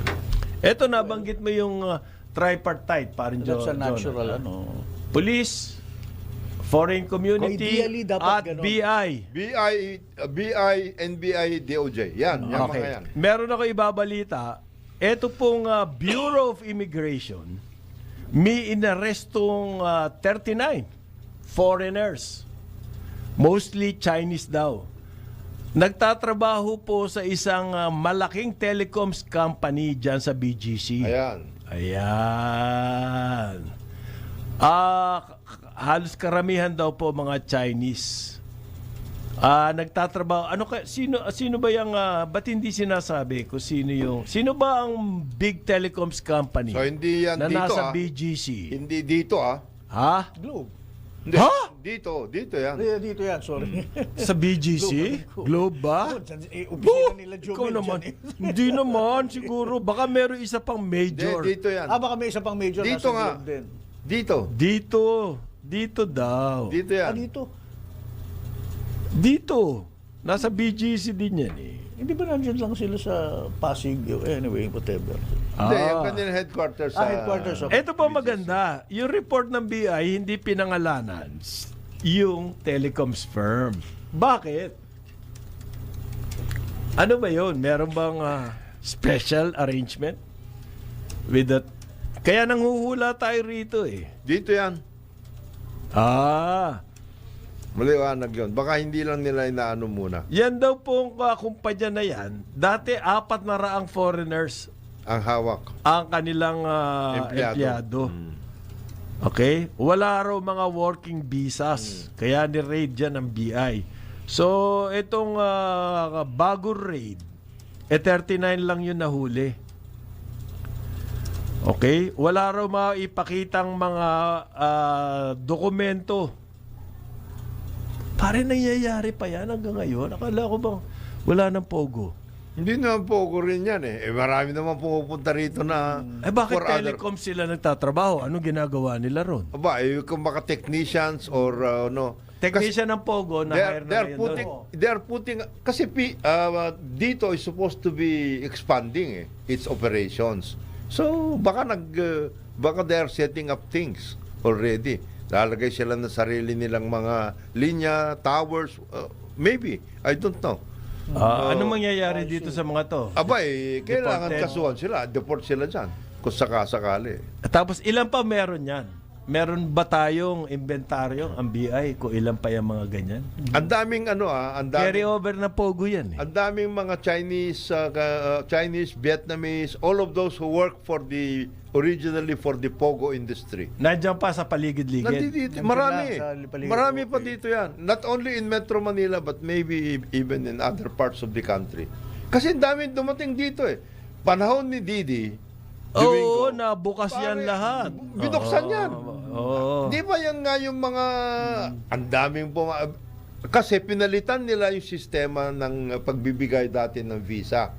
Eto, nabanggit mo yung tripartite, parang That's a natural, police, foreign community, Ideally, dapat at ganun. BI. BI, NBI, DOJ. Yan, yan mga yan. Meron ako ibabalita. Ito pong Bureau of Immigration, may inarestong 39 foreigners. Mostly Chinese daw. Nagtatrabaho po sa isang malaking telecoms company dyan sa BGC. Ayan. Halos karamihan daw po mga Chinese. Nagtatrabaho. Sino ba yung ba't hindi sinasabi kung sino ba ang big telecoms company? So, hindi yan na dito, nasa BGC? Hindi dito, Ha? Globe. Hindi. Ha? Dito yan. Dito yan, sorry. Sa BGC? Globe ba? Opisina nila Ikaw Jomel naman. dyan eh. Hindi naman siguro. Baka meron isa pang major. Dito yan. Baka may isa pang major Dito nasa nga. Globe din. Dito daw. Dito yan. Dito. Nasa BGC din yan eh. Hindi ba nandiyan lang sila sa Pasig? Anyway, whatever. Hindi, yung kanilang headquarters. Headquarters of Ito pa maganda. Yung report ng BI, hindi pinangalanan yung telecoms firm. Bakit? Ano ba yun? Meron bang special arrangement with that? Kaya nanghuhula tayo rito eh. Dito yan. Maliwanag yun. Baka hindi lang nila inaano muna. Yan daw pong kumpanya na yan. Dati 400 foreigners Ang hawak. ang kanilang empleyado. Okay? Wala raw mga working visas. Kaya ni-raid dyan ang BI. So, itong bagong raid, 39 lang yun nahuli. Okay? Wala raw maipakitang mga dokumento. Pare, nangyayari pa yan hanggang ngayon. Akala ko bang wala ng pogo? Hindi naman po rin yan eh. Marami naman pumupunta rito na... Bakit for other- telecom sila nagtatrabaho? Anong ginagawa nila ron? Kung baka technicians or Technician ng pogo na hire na ngayon doon. they're putting... Kasi dito is supposed to be expanding its operations. So, baka they're setting up things already. Lalagay sila ng sarili nilang mga linya, towers, maybe. I don't know. Ano mangyayari dito sa mga to? Kailangan Deported. kasuhan sila, deport sila dyan. Kung sakasakali. Tapos ilan pa meron yan? Meron ba tayong inventaryo, ang BI, kung ilan pa yung mga ganyan? Ang daming Carry over na pogo yan eh. ang daming mga Chinese, Vietnamese, all of those who work originally for the Pogo industry. Nandiyan pa sa paligid-ligid. Nandito, Nandiyan marami. lang sa paligid. Marami pa Okay. dito yan. Not only in Metro Manila but maybe even in other parts of the country. Kasi ang daming dumating dito eh. Panahon ni Didi, Oo, nabukas yan Pare, lahat. binuksan yan. Oo. Di ba yan nga yung mga ang daming kasi pinalitan nila yung sistema ng pagbibigay dati ng visa.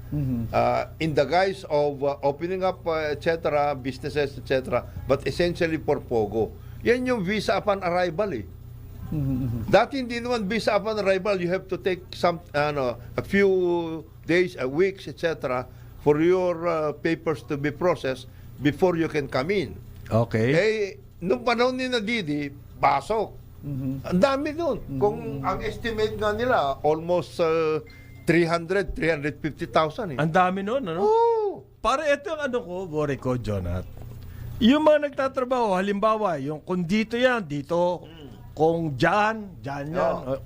In the guise of opening up, etc., businesses, etc., but essentially for Pogo. Yan yung visa upon arrival eh. Dati hindi naman visa upon arrival. You have to take a few days, weeks, etc., for your papers to be processed before you can come in. Okay. Nung panahon ni Didi, pasok. Ang dami doon. Kung ang estimate nga nila, almost 350,000 eh. Ang dami nun, ano? Oo. para ito yung ano ko, worry ko, Jonat. Yung mga nagtatrabaho, halimbawa, yung kung dito yan, dito, kung dyan yan,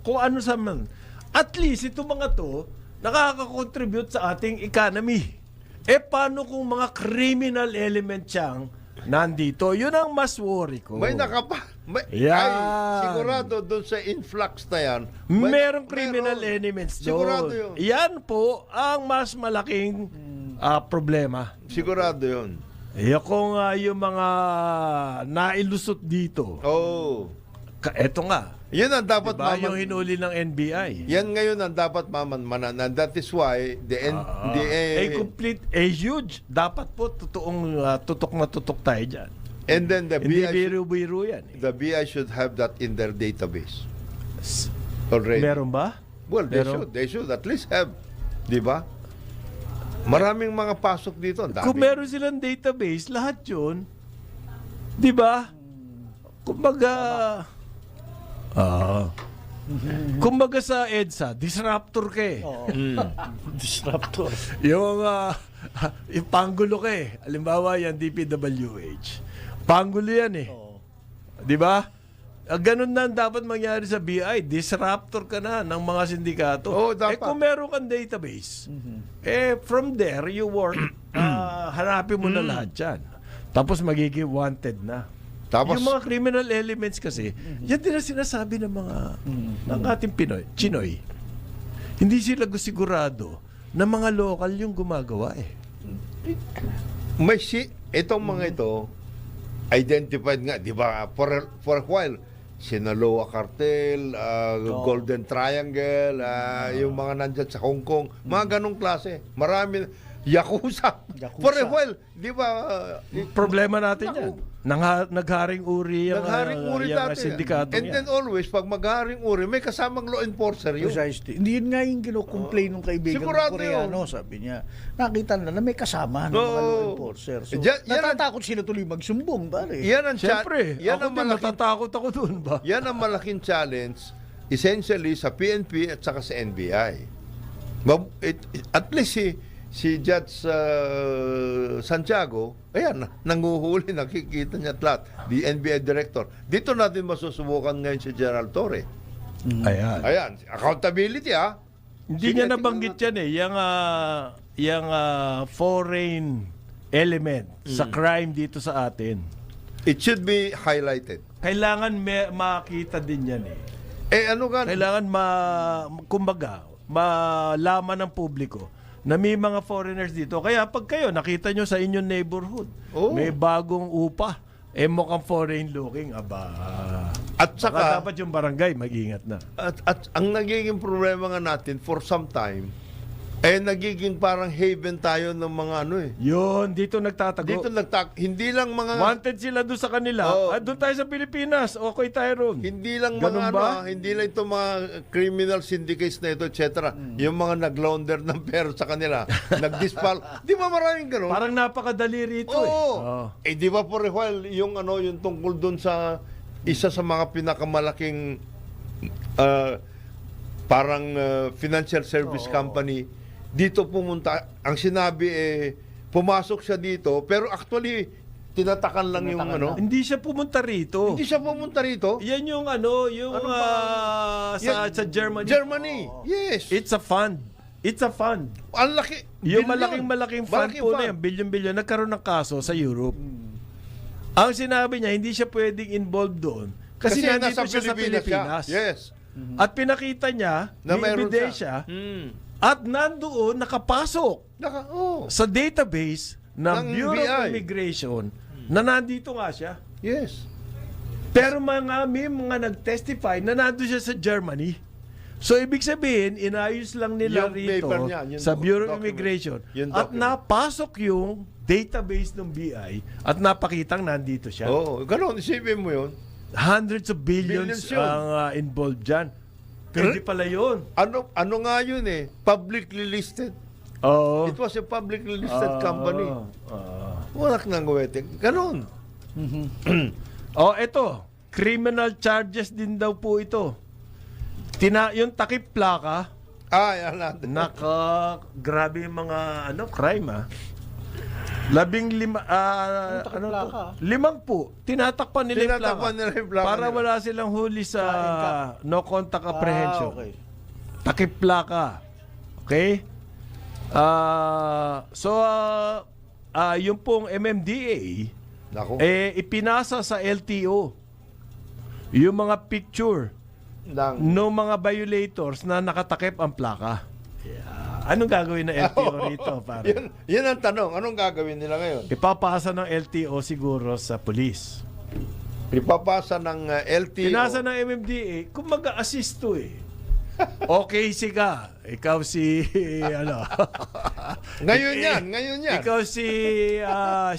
kung ano sa man. At least, itong mga to, nakaka-contribute sa ating economy. Paano kung mga criminal element siyang nandito? Yun ang mas worry ko. May Yan. ay, sigurado doon sa influx na yan. Merong criminal elements doon. Sigurado yun. Yan po ang mas malaking problema. Sigurado yun. Kung yung mga nailusot dito. Oh. Eto nga. Yun ang dapat Diba yung hinuli ng NBI? Yan ngayon ang dapat mamanmanan. And that is why complete, huge. Dapat po totoong tutok na tutok tayo dyan. and then the Hindi BI biro-biro yan. the BI should have that in their database already. Meron ba? Well, Meron? they should at least have. Di ba? Maraming mga pasok dito. Ang dami. Kung meron silang database, lahat yun, di ba? Kumbaga, kumbaga sa EDSA, disruptor ka eh. Disruptor. Yung panggulo ka eh. Halimbawa yan, DPWH. Panggulo yan eh. Di ba? Ganun na ang dapat mangyari sa BI. Disruptor ka na ng mga sindikato. Dapat. Kung meron kang database, from there, you work, hanapin mo na lahat yan. Tapos magiging wanted na. Tapos, Yung mga criminal elements kasi, yan din ang sinasabi ng mga ng ating Chinoy. Hindi sila sigurado na mga local yung gumagawa eh. itong mga ito, identified nga, di ba, for a while, Sinaloa Cartel, Golden Triangle, yung mga nandyan sa Hong Kong, mga ganong klase. Marami, Yakuza. For a while, di ba? Problema natin yan. Nagharing uri yung sindikato And then always, pag magharing uri, may kasamang law enforcer yun. Precisely. Hindi yun nga yung kinukomplain ng kaibigan Sigurado ng Koreano. Sabi niya, nakita na may kasama ng mga law enforcer. So, natatakot sila tuloy magsumbong, pare. Yan ang Siyempre, yan ako din matatakot ako dun ba? Yan ang malaking challenge essentially sa PNP at saka sa NBI. At least si Judge Santiago, ayan, nanguhuli, nakikita niya at lahat. The NBI Director. Dito natin masusubukan ngayon si General Torre. Ayan, accountability Hindi niya nabanggit yan eh. Yung foreign element sa crime dito sa atin. It should be highlighted. Kailangan makita din yan eh. Ano nga? Kailangan kumbaga, malaman ng publiko na may mga foreigners dito. Kaya pag kayo nakita nyo sa inyong neighborhood, may bagong upa, mukhang foreign looking, At saka, dapat yung barangay mag-ingat na. At ang nagiging problema nga natin for some time, nagiging parang haven tayo ng mga Yun, dito nagtatago. hindi lang mga Wanted sila doon sa kanila. Doon tayo sa Pilipinas. Okay tayo ron. hindi lang Ganun mga ba? hindi lang itong mga criminal syndicates na ito, etc. Yung mga nag-launder ng pera sa kanila, nag-dispal. Di ba maraming ganun? Parang napakadali rito eh. Di ba for a while, yung yung tungkol doon sa isa sa mga pinakamalaking parang financial service company, dito pumunta, ang sinabi pumasok siya dito, pero actually, tinatakan lang yung Hindi siya pumunta rito. Hindi siya pumunta rito. Yan yung sa Germany. Germany, yes. It's a fund. It's a fund. Ang laki. Yung billion. malaking fund po na yan, billion-billion, nagkaroon ng kaso sa Europe. Ang sinabi niya, hindi siya pwedeng involved doon. Kasi nandito siya sa Pilipinas. Yes. At pinakita niya, Na may mayroon ebidensya, at nandoon nakapasok sa database ng Bureau BI. of Immigration na nandito nga siya. Yes. Pero may mga nag-testify na nandun siya sa Germany. So, ibig sabihin, inayos lang nila Yung rito paper niya, yung sa Bureau of document. Immigration Yung at document. napasok yung database ng BI at napakitang nandito siya. Ganun, isipin mo yun. Hundreds of billions Billions yun. ang involved dyan. Pwede pala yun. Ano nga yun publicly listed. Oo. It was a publicly listed company. Walang nang gawete. Ganun. Ito. Criminal charges din daw po ito. Yung takip plaka, Yan natin. grabe yung mga crime takip ano to? plaka? 5 po. Tinatakpan nila yung plaka. Tinatakpan nila yung plaka Para nila. wala silang huli sa no contact apprehension. okay. Takip plaka. Okay? Yung pong MMDA, Nako. ipinasa sa LTO yung mga picture ng mga violators na nakatakip ang plaka. Anong gagawin ng LTO rito? Pare? Yun ang tanong. Anong gagawin nila ngayon? Ipapasa ng LTO siguro sa police. Ipapasa ng LTO. Pinasa ng MMDA, kung mag-assist to eh. Okay si ka. Ikaw si, ano. Ngayon yan. Ikaw si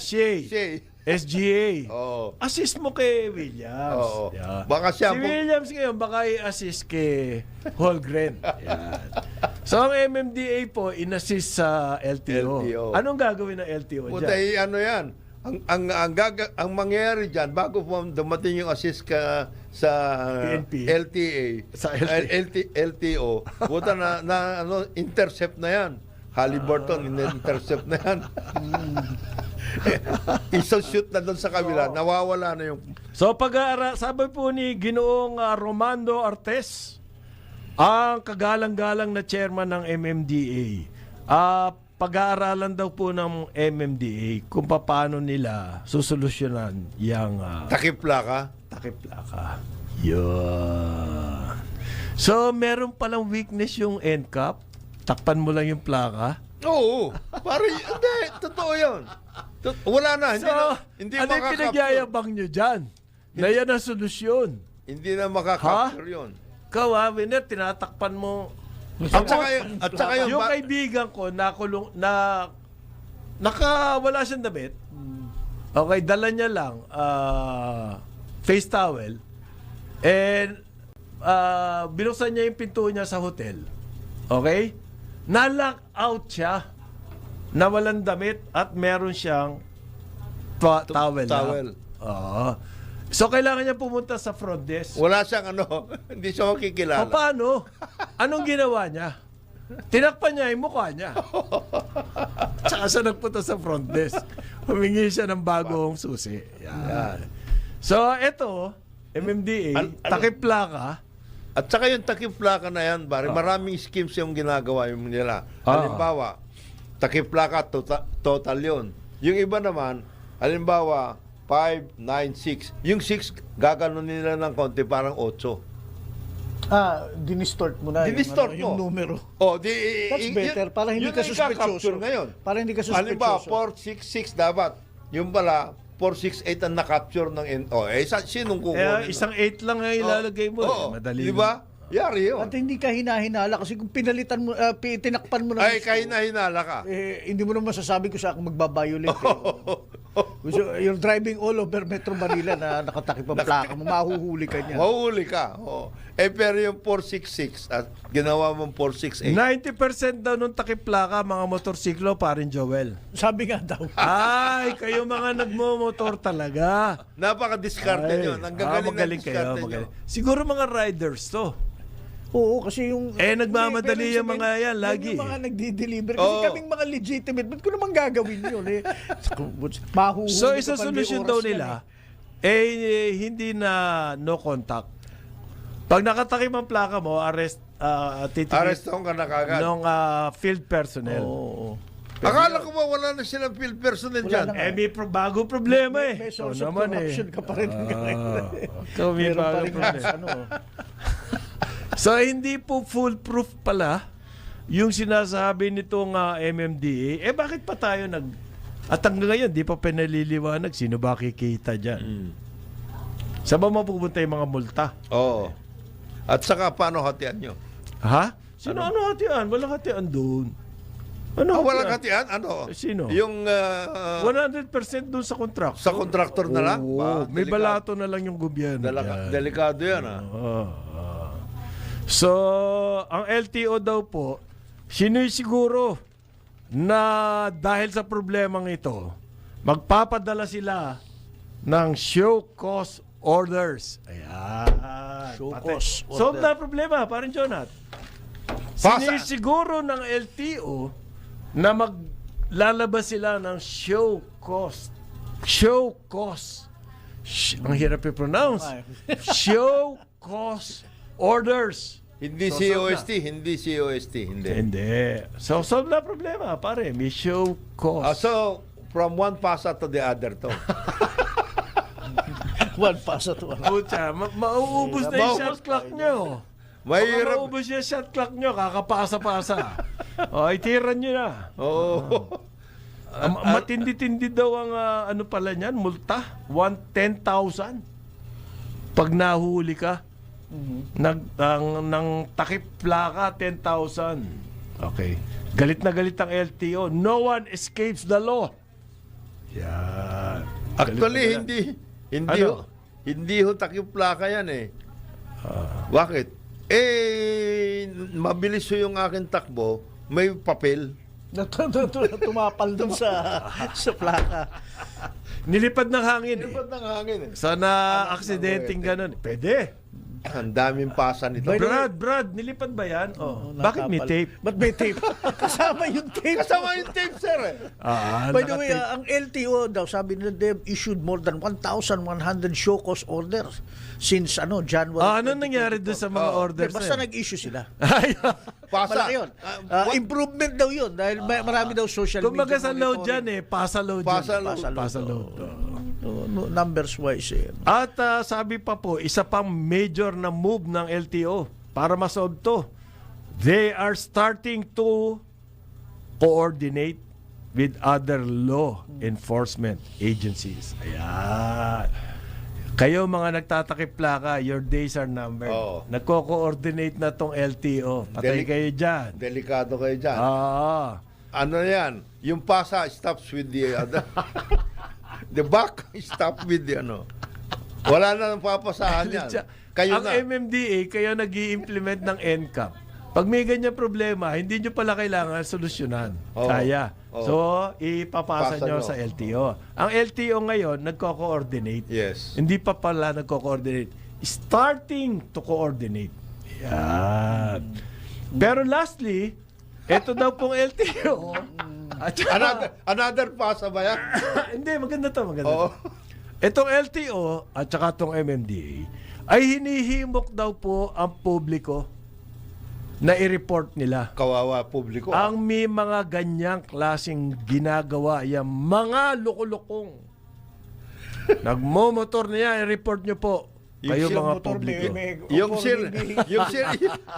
Shay. Shay. SGA. Oo. Assist mo kay Williams. Oo. Yeah. Baka siya si po- Williams ngayon, baka i-assist kay Holgren. Yan. So, ang MMDA po, in-assist sa LTO. LTO. Anong gagawin ng LTO Puta, dyan? ano yan? Ang mangyayari dyan, bago po dumating yung assist ka sa PNP. LTA, Sa LTO, puta intercept na yan. Halliburton, intercept na yan. Iso-shoot na doon sa kabila, nawawala na yung... So, sabi po ni Ginoong Romando Artes, ang kagalang-galang na chairman ng MMDA, pag-aaralan daw po ng MMDA kung paano nila susolusyonan yung Takip plaka. takip plaka. Yun. So, meron palang weakness yung NCAP. Takpan mo lang yung plaka. Oo. Hindi, totoo yun. Wala na. So, Hindi ano yung pinagyayabang nyo dyan? Na yan ang solusyon. Hindi na makakapture yun. Ikaw Winner, tinatakpan mo. At saka Yung kaibigan ko, wala siyang damit. Okay, dala niya lang face towel. And binuksan niya yung pinto niya sa hotel. Okay? Na-lock out siya. Nawalan damit at meron siyang towel. Towel. Oo. So, kailangan niya pumunta sa front desk. Wala siyang hindi siya makikilala. Paano? Anong ginawa niya? Tinakpan niya yung mukha niya. Tsaka siya nagpunta sa front desk. Humingi siya ng bagong susi. Yan. So, eto, MMDA, takip plaka. At saka yung takip plaka na yan, maraming schemes yung ginagawa yung nila. Halimbawa, takip plaka, total yun. Yung iba naman, halimbawa, 5, 9, 6. Yung 6, gaganon nila ng konti, parang 8. Dinistort mo na Dinistort yung mo. numero. That's better, para hindi ka suspectioso. Ngayon. Para hindi ka Halimbawa, suspectioso. 4, 6, 6 dapat. Yung pala, 4, 6, 8 ang na-capture ng sinong kukunin? Isang 8 lang ang ilalagay mo. Madali. Di ba? Yari yun. At hindi ka hinahinala kasi kung pinalitan mo, tinakpan mo na Ay, kahina-hinala ka. hindi mo naman masasabi ko sa akong magbabiolate. You're driving all over Metro Manila na nakatakip ang plaka mo, mahuhuli ka niya. Mahuli ka. Oh. Pero yung 466 at ginawa mong 468. 90% daw nung takip plaka, mga motorsiklo, parin Joel. Sabi nga daw. Ay, kayo mga nagmo-motor talaga. Napaka-diskarte nyo. Ang gagaling magaling ng kayo. diskarte nyo. Magaling. Siguro mga riders to. Oo, kasi yung... nagmamadali Hindi, yung mga yan, lagi. Yung mga nagdi-deliver. Kasi kaming mga legitimate, ba't ko naman gagawin yun eh? Mahuhuli So, ka isa pa, may solusyon oras daw yan nila, hindi na no contact. Pag nakatakim ang plaka mo, arrest Arrestahan ka na kagad. ng field personnel. Oo. Akala ko ba wala na silang field personnel dyan? na nga. May bago problema eh. May source of naman corruption ka pa rin. Ikaw may Meron pa bago rin problema. So, hindi po foolproof pala yung sinasabi nitong MMDA. Bakit pa tayo At hanggang ngayon, di pa pinaliliwanag sino ba kikita dyan? Saan ba mapupunta yung mga multa? Oo. At saka, paano hatian nyo? Ha? Ano hatian? Walang hatian doon. Ano Walang hatian? Ano? Sino? Yung 100% doon sa kontraktor. sa kontraktor na lang? Oo, may delikado. balato na lang yung gobyerno dyan. Delikado yan, ha? So, ang LTO daw po, sinisiguro na dahil sa problemang ito, magpapadala sila ng show cause orders. Ayan. Show cause order. Solve na problema, parang Jonat. Pasa. Sinisiguro ng LTO na lalabas sila ng show cause. Show cause. Ang hirap i-pronounce. Show cause orders. Hindi So, solve COST, hindi COST, hindi. Hindi. So, solve na problema, pare. May show cause. So, from one pasa to the other to. One pass at one. Pucha, mauubos na yung shot clock nyo. Baka Mahirap. maubos yung shot clock nyo, kakapasa-pasa. O, itiran nyo na. Oo. Matindi-tindi daw ang ano pala niyan, multa. 10,000. Pag nahuli ka, ng takip plaka, 10,000. Okay. Galit na galit ang LTO. No one escapes the law. Yan. Actually, Galit na galit. hindi Ano? hindi ho takip plaka yan eh. Bakit? Mabilis ho yung aking takbo, may papel. Tumapal dun sa plaka. Nilipad ng hangin. Ba't ng hangin eh? Sana aksidenteng ganun. Pwede. Ang daming pasa nito. Brad, nilipad ba yan? Oh. Bakit may tape? Ba't may tape? Kasama yung tape. Kasama yung tape, sir eh. By the way, ang LTO daw, sabi nila, they've issued more than 1,100 show cause orders since January. Ano nangyari doon sa mga orders? Basta nag-issue sila. Pasa. Malaki yun. Improvement daw yun dahil marami daw social Kumbaga media sa load monitoring. dyan pasa load. Pasa yun. load. Pasa load. Numbers wise eh. At sabi pa po, isa pang major na move ng LTO para masolve to. They are starting to coordinate with other law enforcement agencies. Ayan. Kayo mga nagtatakip plaka, your days are numbered. Oo. Nagko-coordinate na tong LTO. Patay kayo dyan. Delikado kayo dyan. Ano yan? Yung pasa stops with the other. The back stop with the Wala na nang papasahan yan. Kayo ang na. MMDA, kayo nag-i-implement ng NCAP. Pag may ganyan problema, hindi nyo pala kailangan solusyonan. Oo. Kaya. Oo. So, ipapasa Pasa nyo nyo. sa LTO. Ang LTO ngayon, nagko-coordinate. Yes. Hindi pa pala nagko-coordinate. Starting to coordinate. Yan. Pero lastly, ito daw pong LTO. At Another pasa ba yan? hindi, maganda to. Oo. Itong LTO at saka itong MMDA ay hinihimok daw po ang publiko na i-report nila. Kawawa publiko. Ang may mga ganyang klaseng ginagawa, yung mga lukulukong. Nagmomotor niya, i-report nyo po. Kayo Yung mga motor, publiko.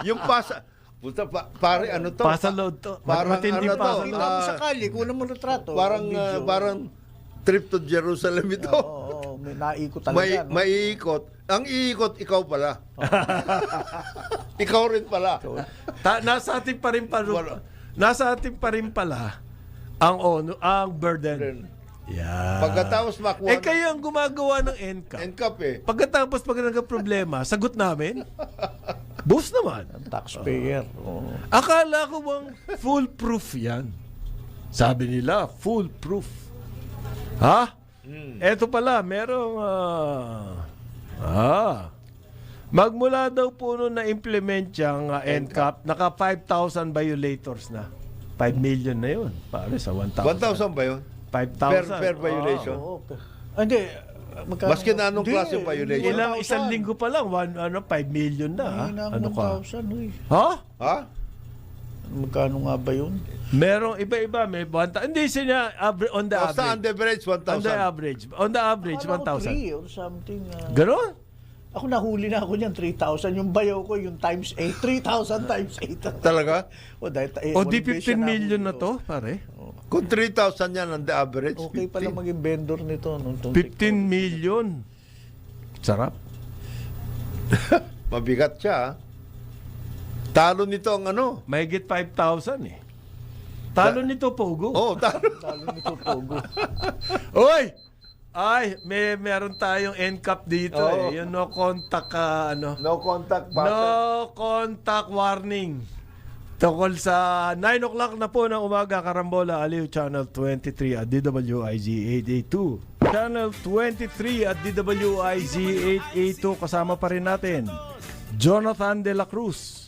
Yung pasa. Puta, pare, ano to? Pasa load to. Parang Matinding ano to? pasa Kita load. mo sa kali, kunan mo retrato. Parang trip to Jerusalem ito. Oo, may naikot talaga. no? Maiikot. Ang iikot, ikaw pala. Ikaw rin pala. Nasa atin pa rin Wala. nasa atin pa rin pala ang burden. Yeah. Pagkatapos makuha kayo ang gumagawa ng NCAP. NCAP eh. Pagkatapos pag nagka-problema, sagot namin. Boost naman. Taxpayer. Oo. Akala ko bang foolproof yan. Sabi nila, foolproof. Ha? Eto pala, merong magmula daw po nung na-implement yung NCAP, naka 5,000 violators na. 5 million na yun. Pare sa 1,000. 1,000 ba yun? 5,000. Per violation? Oo. Hindi. Magkano? Maski na anong Hindi, klaseng violation? Isang linggo pa lang, 5 million na. Ha? Hindi na Ano ka? 1,000. Uy. Ha? Ha? Magkano nga ba yun? Merong iba-iba, may 1,000. Hindi siya on the Basta on average. the average, On the 1,000. average. On the average, Akala ko 1,000. 3 or something. Ganon? Ako nahuli na ako niyan, 3,000. Yung bayaw ko, yung times 8. 3,000 times 8. Talaga? O, dahil, O di one beses 15 na million na nahuli ko. to, pare. Kung 3,000 yan on the average, Okay 15. pala maging vendor nito. No? 15 million. Sarap. Mabigat siya. ah. Talo nito ang ano? Mahigit 5,000 eh. Talo nito, Pogo. Oh, talo. Talo nito, Pogo. Oy! Ay, meron tayong NCAP dito Oo. eh. Yung no contact, No contact button. no contact warning. Tungkol sa 9 o'clock na po ng umaga, Karambola, Aliw, Channel 23 at DWIZ 882. Channel 23 at DWIZ 882. Kasama pa rin natin, Jonathan De La Cruz.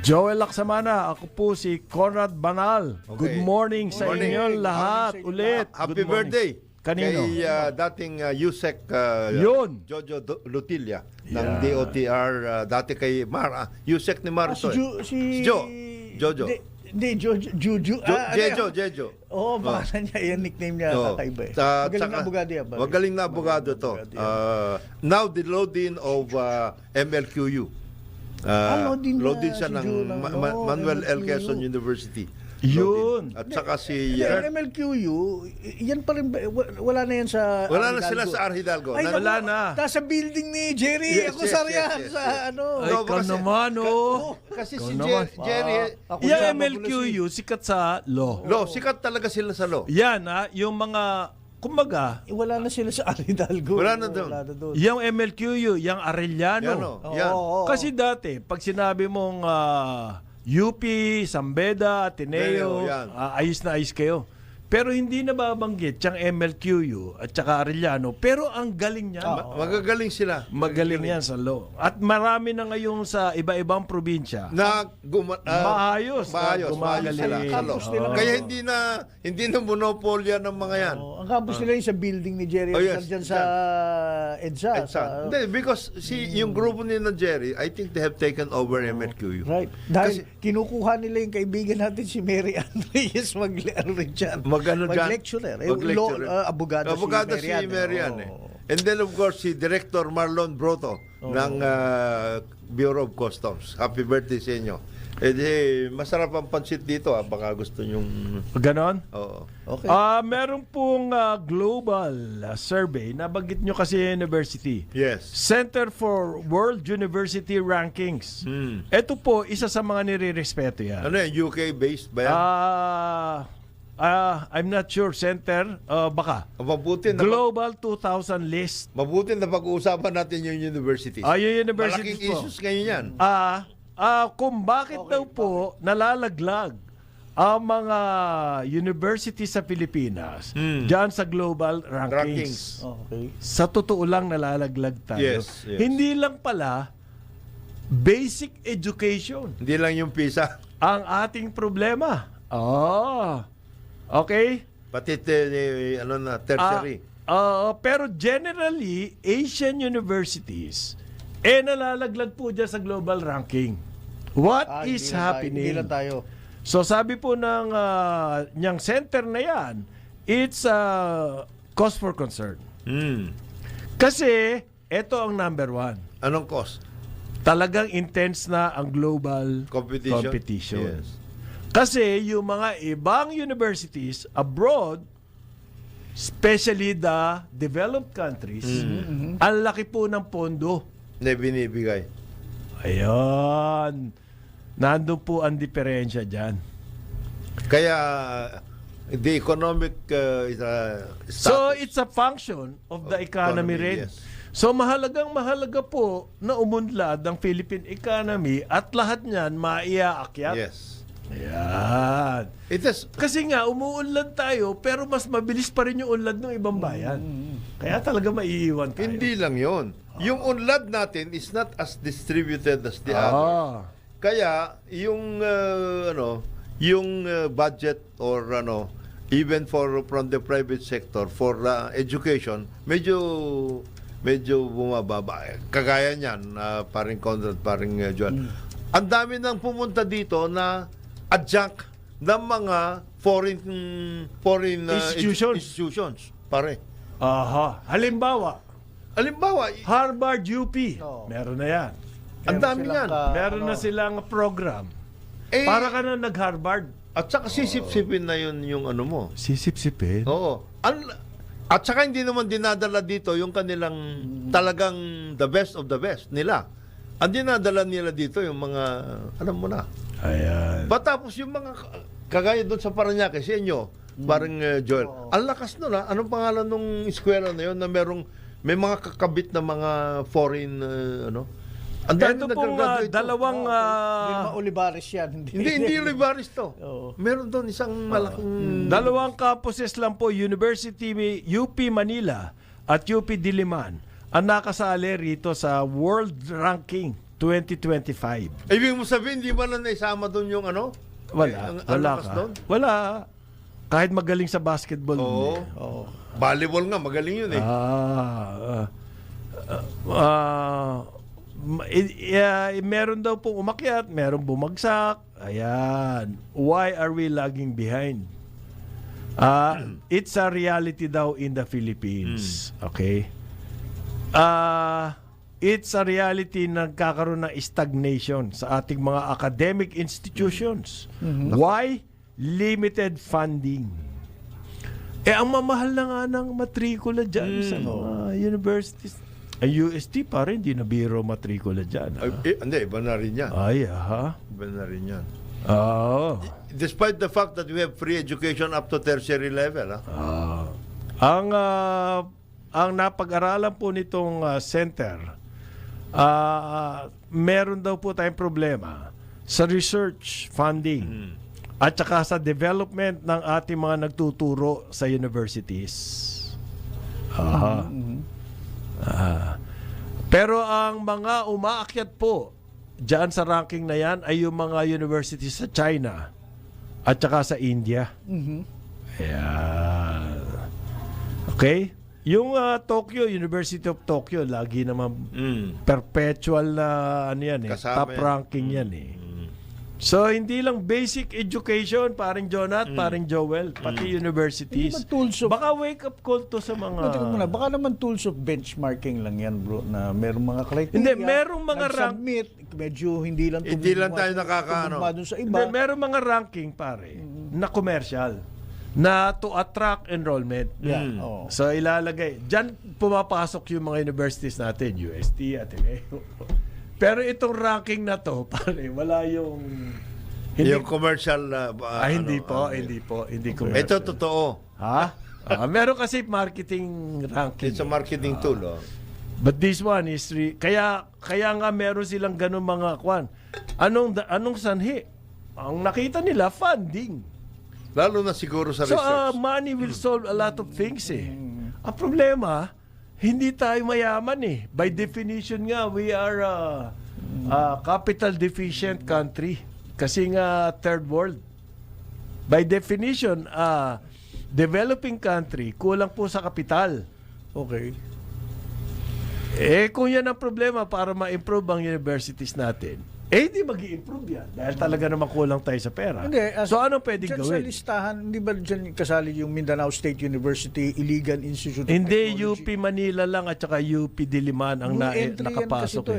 Joel Laksamana, ako po si Conrad Banal. Good morning sa morning. inyo lahat ulit. Happy Good morning. birthday. Kanino? Kay dating Yusek Yun. Jojo Lutilla ng Yeah. DOTR, dati kay Mara, Yusek ni Mara. Si Jojo. Jojo. Hindi, Juju. Jejo. Oo, pangalan niya. Yan, nickname niya. Oo. Kakaiba eh. Sa- Magaling na tsaka- abogado yan. pare. Magaling na abogado to. Now the load-in of MLQU. load-in na Load-in siya si ng Jun, Manuel L. MLQU. Quezon University. Yun. Load-in. At saka si... Hindi, ang MLQU, yan pa rin, wala na yan sa wala na Arhidalgo. sila sa Arhidalgo. Ay, Wala naku, na. Nasa building ni Jerry. Yes, Ako yes, saryan yes, yes, sa yes. ano. Ay, No, ikaw kasi- naman, oh. Kasi Ikaw si naman. Jerry... Ako Yung sa MLQU, sikat sa law. Law, sikat talaga sila sa law. Yan, yung mga, kumbaga, Wala na sila sa Arhidalgo. Wala na doon. yung MLQU, yung Arellano. Yan o. Yan. Kasi dati, pag sinabi mong UP, Sambeda, Ateneo, Yan. ayos na ayos kayo. Pero hindi nababanggit yung MLQU at saka Arellano. Pero ang galing niya. Magagaling sila. Magaling yan sa law. At marami na ngayon sa iba-ibang probinsya. Na Maayos. maayos Gumagaling. sila sa law. Campus nila. Kaya hindi na monopolya ng mga yan. Ang campus nila yung sa building ni Jerry. Oh, yes. Dyan sa EDSA. Hindi, because yung grupo ni na Jerry, I think they have taken over MLQU. Right. Dahil kinukuha nila yung kaibigan natin si Mary Ann Reyes mag-lecturer. Abogado si Mary Ann. And then of course si Director Marlon Broto ng Bureau of Customs. Happy birthday sa inyo. Masarap ang pansit dito, baka gusto nyong... Ganon? Oo. Okay. Meron pong global survey. Nabanggit nyo kasi university. Yes. Center for World University Rankings. Ito po, isa sa mga nire-respeto yan. Ano yan? UK-based ba yan? I'm not sure. Center, baka. Mabuti na, Global 2000 list. mabuti na pag-uusapan natin yung universities. Yung universities Malaking po. issues ngayon yan. Kung bakit daw po nalalaglag ang mga university sa Pilipinas dyan sa global rankings. Okay. Sa totoo lang nalalaglag tayo. Yes, yes. Hindi lang pala basic education Hindi lang yung PISA. ang ating problema. Okay? Pati tertiary. Pero generally, Asian universities nalalaglag po dyan sa global ranking. What is happening? Hindi lang tayo. So sabi po ng niyang center na yan, it's cause for concern. Kasi ito ang number one. Anong cost? Talagang intense na ang global Competition? competition. Yes. Kasi yung mga ibang universities abroad, especially the developed countries, ang laki po ng pondo. Na binibigay. Ayan. Nandun po ang diferensya dyan. Kaya the economic So, status. it's a function of the economy rin. Yes. So, mahalaga po na umunlad ang Philippine economy at lahat niyan maiaakyat. Yes. Ayan. It is Kasi nga, umuunlad tayo, pero mas mabilis pa rin yung unlad ng ibang bayan. Kaya talaga maiiwan tayo. hindi lang 'yon. Yung unlad natin is not as distributed as the others. Kaya yung budget or even from the private sector for education medyo bumababa. Kagaya niyan, paring Conrad, paring John. Ang dami nang pumunta dito na adjunct ng mga foreign institutions, pare. Halimbawa, Harvard UP. Meron na yan. Ang dami yan. Meron na silang program. Eh, Para ka na nag-Harvard. At saka sisip-sipin na yun yung ano mo. Sisip-sipin. Oo. At saka hindi naman dinadala dito yung kanilang talagang the best of the best nila. Ang dinadala nila dito yung mga, alam mo na. Ayan. Tapos yung mga, kagaya doon sa Parañaque, sa inyo, parang Joel, ang lakas nun anong pangalan nung eskwela na yun na may mga kakabit na mga foreign, Ang dami Ito pong nag-graduate to. dalawang... Hindi Olivares yan. Hindi Olivares to. Oo. Meron doon isang malaking... Dalawang campuses lang po, University UP Manila at UP Diliman, ang nakasali rito sa world ranking 2025. Ibig mo sabihin, di ba na naisama doon yung ano? Wala. Ang Wala lakas ka. doon? Wala. Kahit magaling sa basketball. Oo. hindi. Oo. Volleyball nga, magaling yun eh. Meron daw pong umakyat, meron bumagsak. Ayan. Why are we lagging behind? It's a reality daw in the Philippines. Okay? It's a reality na nagkakaroon ng stagnation sa ating mga academic institutions. Why? Limited funding. Ang mamahal na nga ng matrikula dyan sa mga universities. Ang UST pa rin, hindi na biro matrikula dyan. Hindi, iba na rin yan. Ay, aha. Iba na rin yan. Oo. Despite the fact that we have free education up to tertiary level. Ang napag-aralan po nitong center, meron daw po tayong problema sa research funding at saka sa development ng ating mga nagtuturo sa universities. Pero ang mga umaakyat po diyan sa ranking na yan ay yung mga universities sa China at saka sa India. Ayan. Okay? Yung Tokyo, University of Tokyo, lagi naman perpetual na ano yan eh, Kasama top yan. ranking yan eh. So, hindi lang basic education, paring Jonat, paring Joel, pati universities. Hindi ba tools of- Baka wake up call to sa mga... Teka muna, baka naman tools of benchmarking lang yan, bro, na merong mga criteria. Hindi, merong mga nag-submit, medyo hindi lang Hindi lang tayo nakakaano. tumugma dun sa Hindi, iba. meron mga ranking, pare, na commercial, na to attract enrollment. Yeah, oo. So, ilalagay. Diyan pumapasok yung mga universities natin, UST, Ateneo. Pero itong ranking na to, pare, wala yung... Yung commercial hindi po. Hindi commercial. Ito totoo. Ha? Meron kasi marketing ranking. It's a marketing tool. But this one is kaya nga meron silang ganun mga kwan. Anong sanhi? Ang nakita nila funding. Lalo na siguro sa So research. money will solve a lot of things eh. Ang problema, hindi tayo mayaman eh. By definition nga, we are a capital deficient country. Kasi nga third world. By definition, developing country, kulang po sa kapital. Okay. Kung yan ang problema para ma-improve ang universities natin, hindi mag-i-improve yan. Dahil talaga naman kulang tayo sa pera. Hindi, So anong pwedeng dyan gawin? sa listahan, hindi ba dyan kasali yung Mindanao State University, Iligan Institute of Hindi, Technology? UP Manila lang at saka UP Diliman ang New entry yan kasi nakapasok. ito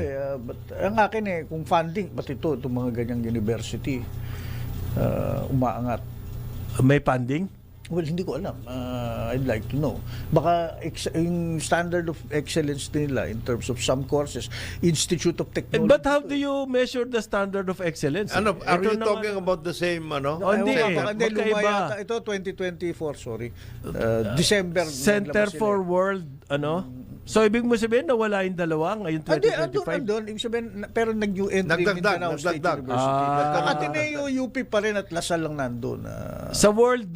But ang akin kung funding, ba't itong mga ganyang university, umaangat. May funding? Well, hindi ko alam. I'd like to know. Baka yung standard of excellence nila in terms of some courses, Institute of Technology. But how do you measure the standard of excellence? Ano, are Ito you naman- talking about the same ano? Oh, hindi Ewan eh. ko, hindi, Magkaiba. lumaya ito 2024, sorry. December. Center naglabas sila. for World, So, ibig mo sabihin na wala yung dalawa ngayon Hindi, 2025? andun. Ibig sabihin, pero nag-new entry Mindanao State nagdagdag. University. Ah. Ateneo, UP pa rin at Lasal lang nandun. Sa World,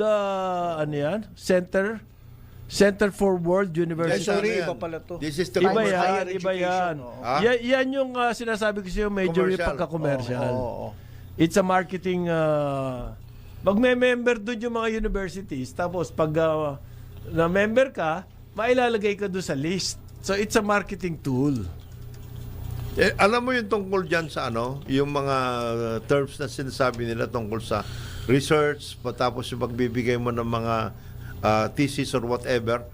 ano yan? Center for World University. sorry, Ano yan? iba pala to. This is the Iba Higher yan, education, iba yan. oo. Yan yung sinasabi ko sa'yo, major yung Commercial. pagka-commercial. Oo. It's a marketing, magme-member doon yung mga universities, tapos pag na-member ka, mailalagay ka doon sa list. So, it's a marketing tool. Alam mo yung tungkol dyan sa ano, yung mga terms na sinasabi nila tungkol sa research, tapos yung pagbibigay mo ng mga thesis or whatever,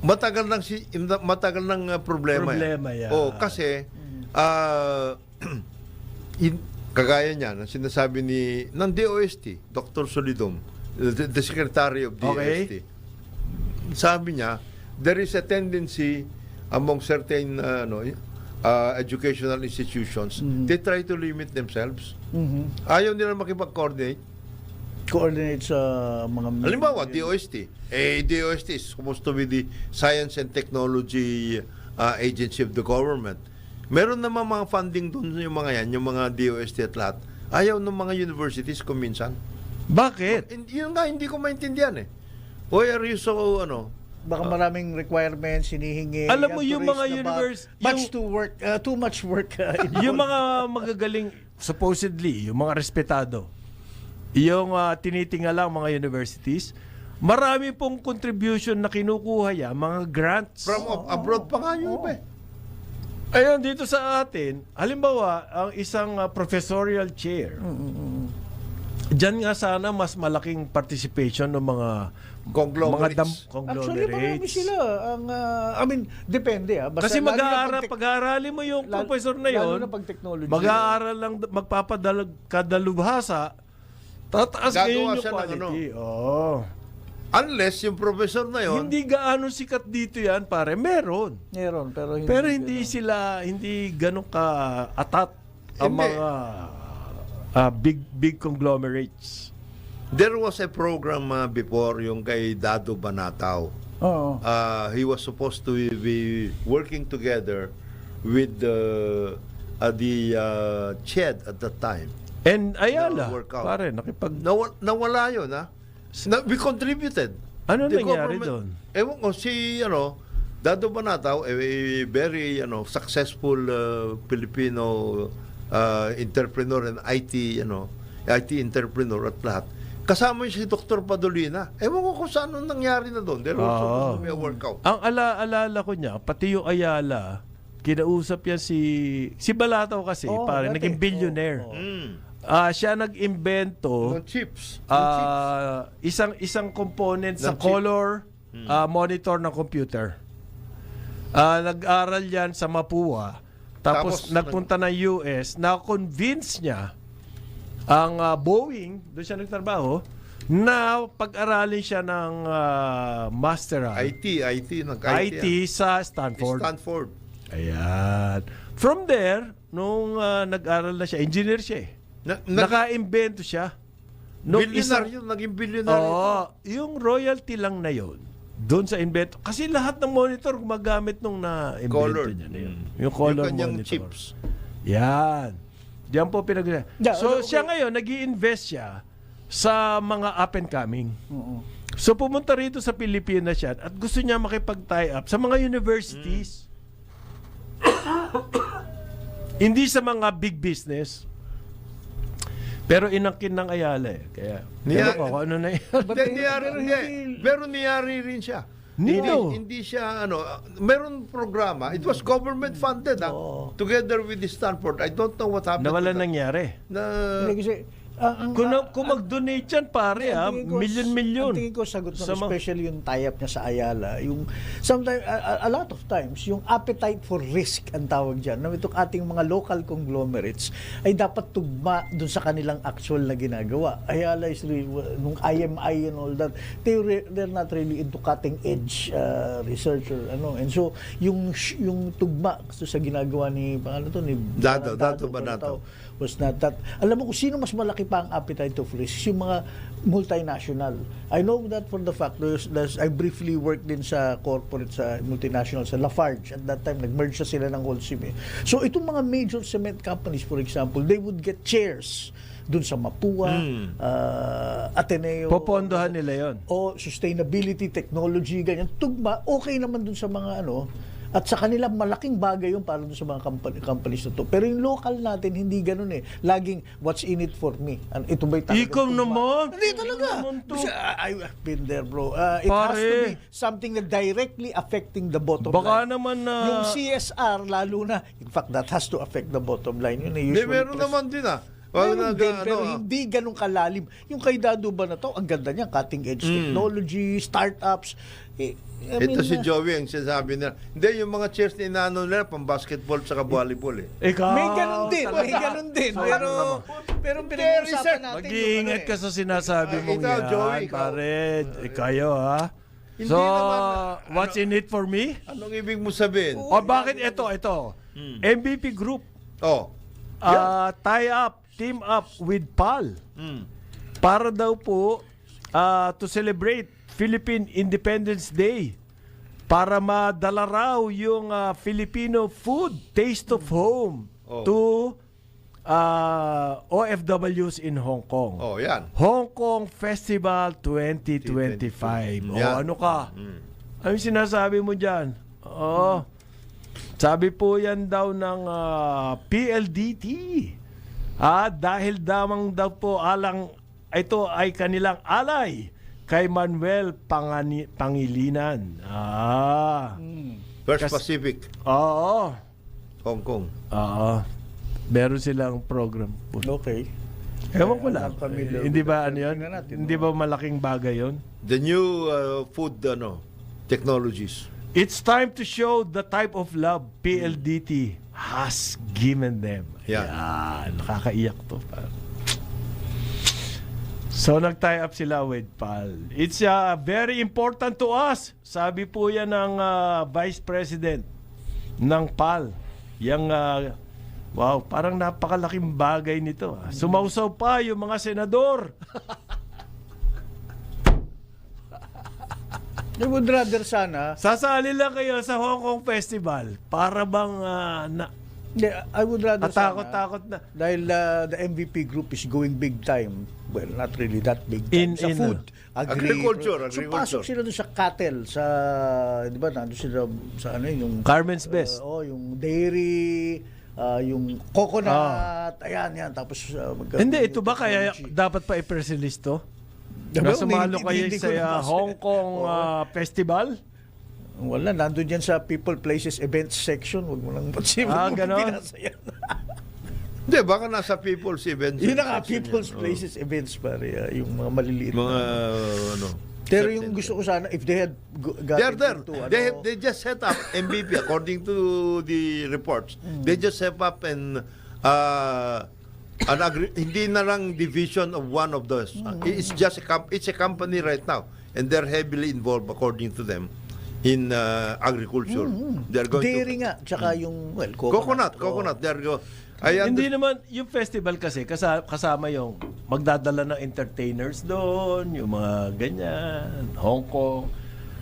matagal ng problema Problema yan. Oh, kasi kagaya niyan, ang sinasabi ng DOST, Dr. Solidum, the Secretary of DOST. Okay. Sabi niya, there is a tendency among certain educational institutions, they try to limit themselves. Ayaw nila makipag-coordinate. Coordinate sa mga... Halimbawa, DOST. DOST is supposed to be the Science and Technology Agency of the government. Meron naman mga funding doon yung mga yan, yung mga DOST at lahat. Ayaw ng mga universities kung minsan. Bakit? Yun nga, hindi ko maintindihan eh. Why are you so, Baka maraming requirements, hinihingi. Alam mo, you yung have to mga raise the bar. Too much work. Yung mga magagaling, supposedly, yung mga respetado, yung tinitingala mga universities, marami pong contribution na kinukuha yan, mga grants. From abroad pa nga yun, eh. Ayun, dito sa atin, halimbawa, ang isang professorial chair, diyan nga sana mas malaking participation ng mga Conglomerates. Actually, marami sila. Depende. Basta Kasi lalo na mag-aaral, pag pag-aaralin mo yung lalo- professor na lalo yon, na pag technology. mag-aaral lang, magpapadalubhasa, tataas Gagawa ngayon yung siya ng quality. Oo. Unless yung professor na yon, Hindi gaano sikat dito yan, pare. Meron. Meron, Pero hindi sila, hindi ganun ka-atat ang Hindi. mga big conglomerates. there was a program before yung kay Dado Banataw. Oo. He was supposed to be working together with the CHED at that time. And Ayala, workout. pare, nakipag... Nawala yun, ha? We contributed. Ano The nangyari government- doon? Ewan ko, Dado Banataw, a very, successful Filipino entrepreneur and IT entrepreneur at lahat. Kasama yung si Dr. Padolina. Ewan ko kung saan nangyari na doon. There was supposed to be a workout. Ang alala ko niya, pati yung Ayala, kinausap yan si Balataw kasi, pare, dati. naging billionaire. Siya nag-imbento Yung chips. isang component sa Ng chip. color monitor ng computer. Nag-aral yan sa Mapua. Tapos nagpunta ng US, na-convince niya ang Boeing, doon siya nagtrabaho, na pag-aralin siya ng masteral IT sa Stanford. Stanford. Ayan. From there, nung nag-aral na siya, engineer siya eh. Naka-invento siya. Naging billionaire. Yung royalty lang na yon doon sa invento. Kasi lahat ng monitor gumagamit nung na-invento Colored. niya na yun. Yung color Yung kanyang monitor. chips. Yan. Diyan po so, siya ngayon, nag-i-invest siya sa mga up and coming. So, pumunta rito sa Pilipinas siya at gusto niya makipag-tie up sa mga universities. Hindi sa mga big business. Pero inangkin ng Ayala eh. Kaya, ewan ko kung ano na yan. Pero niyari rin siya. Nino. Hindi siya, meron programa. It was government funded, together with the Stanford. I don't know what happened. Na wala to that. nangyari. Hindi kasi, Kung mag-donate yan, pare, milyon-milyon. Ang tingin ko sagot Sa mo, especially yung tie-up niya sa Ayala, yung sometimes, a lot of times, yung appetite for risk ang tawag dyan, na itong ating mga local conglomerates ay dapat tugma dun sa kanilang actual na ginagawa. Ayala is really, nung IMI and all that, they're not really into cutting edge research or ano. And so, yung tugma sa ginagawa ni Dado Banataw was not that. Alam mo kung sino mas malaki pa ang appetite of risk, yung mga multinational. I know that for the fact, I briefly worked din sa corporate, sa multinational, sa Lafarge. At that time, nag-merge na sila ng Holcim. So, itong mga major cement companies, for example, they would get chairs dun sa Mapua, Ateneo. Popondohan nila yon. O sustainability, technology, ganyan. Tugma, okay naman dun sa mga at sa kanila, malaking bagay yung para dun sa mga companies na to. Pero yung local natin, hindi ganun eh. Laging, what's in it for me? Ito ba'y talaga? Ikaw naman. Hindi talaga. I've been there, bro. It has to be something that directly affecting the bottom Baka line. naman na... Yung CSR, lalo na, in fact, that has to affect the bottom line. Yun Hindi, meron naman din Meron din, pero hindi ganun kalalim. Yung kay Dado ba na to, ang ganda niya, cutting edge technology, startups. Ito si Joey ang sinasabi nila. Hindi, yung mga chairs na inaano nila, pang basketball sa volleyball Ikaw, may ganun din, Pero pinag-uusapan natin. Mag-iingat ka sa sinasabi mong ikaw, yan, Joey, pare. Kayo, ha? Hindi So, naman, what's in it for me? Anong ibig mo sabihin? O bakit ito? MVP Group. Tie up, team up with PAL. Para daw po to celebrate Philippine Independence Day. Para madala raw yung Filipino food, taste of home, to OFWs in Hong Kong. Yan. Hong Kong Festival 2025. Yan. Ano ka? Ano yung sinasabi mo dyan? Oo. Sabi po yan daw ng PLDT. Dahil damang daw po ito ay kanilang alay kay Manuel Pangilinan. First Pacific, Oo. Hong Kong. Oo. Meron silang program po. Okay. Ewan ko lang. I'm familiar Hindi with ba that. ano yun? Tingnan natin, Hindi ba malaking bagay yun? The new food technologies. It's time to show the type of love PLDT has given them. Yeah. Ayan, nakakaiyak to. So nag-tie up sila with PAL. It's very important to us. Sabi po yan ng Vice President ng PAL. Wow, parang napakalaking bagay nito. Sumausaw pa yung mga senador. I would rather sana, Sasali lang kayo sa Hong Kong Festival para bang I would rather natakot-takot na. dahil the MVP group is going big time. Well, not really that big time. Sa In food. Agriculture. So pasok sila doon sa cattle, sa, di ba, nandun sila sa ano yung Carmen's Best. yung dairy, yung coconut, ayan. Tapos Hindi, ito ba kaya dapat pa i-press release to? Diba, Nasumalo kayo hindi ko sa nabasa. Hong Kong Festival? Wala, nandun yan sa People, Places, Events section. Huwag mo lang ganon. Hindi, baka nasa people's events. Yun na nga, section People's, yan. Places, Events, pare. Yung mga maliliit. Mga, Pero yung gusto ko sana, if they had They're there. into, They just set up MVP according to the reports. They just set up hindi na lang division of one of those. It's just it's a company right now, and they're heavily involved according to them in agriculture. They're going dairy to nga, tsaka yung, well, coconut. They're Hindi naman, yung festival kasi kasama yung magdadala ng entertainers doon, yung mga ganyan, Hong Kong.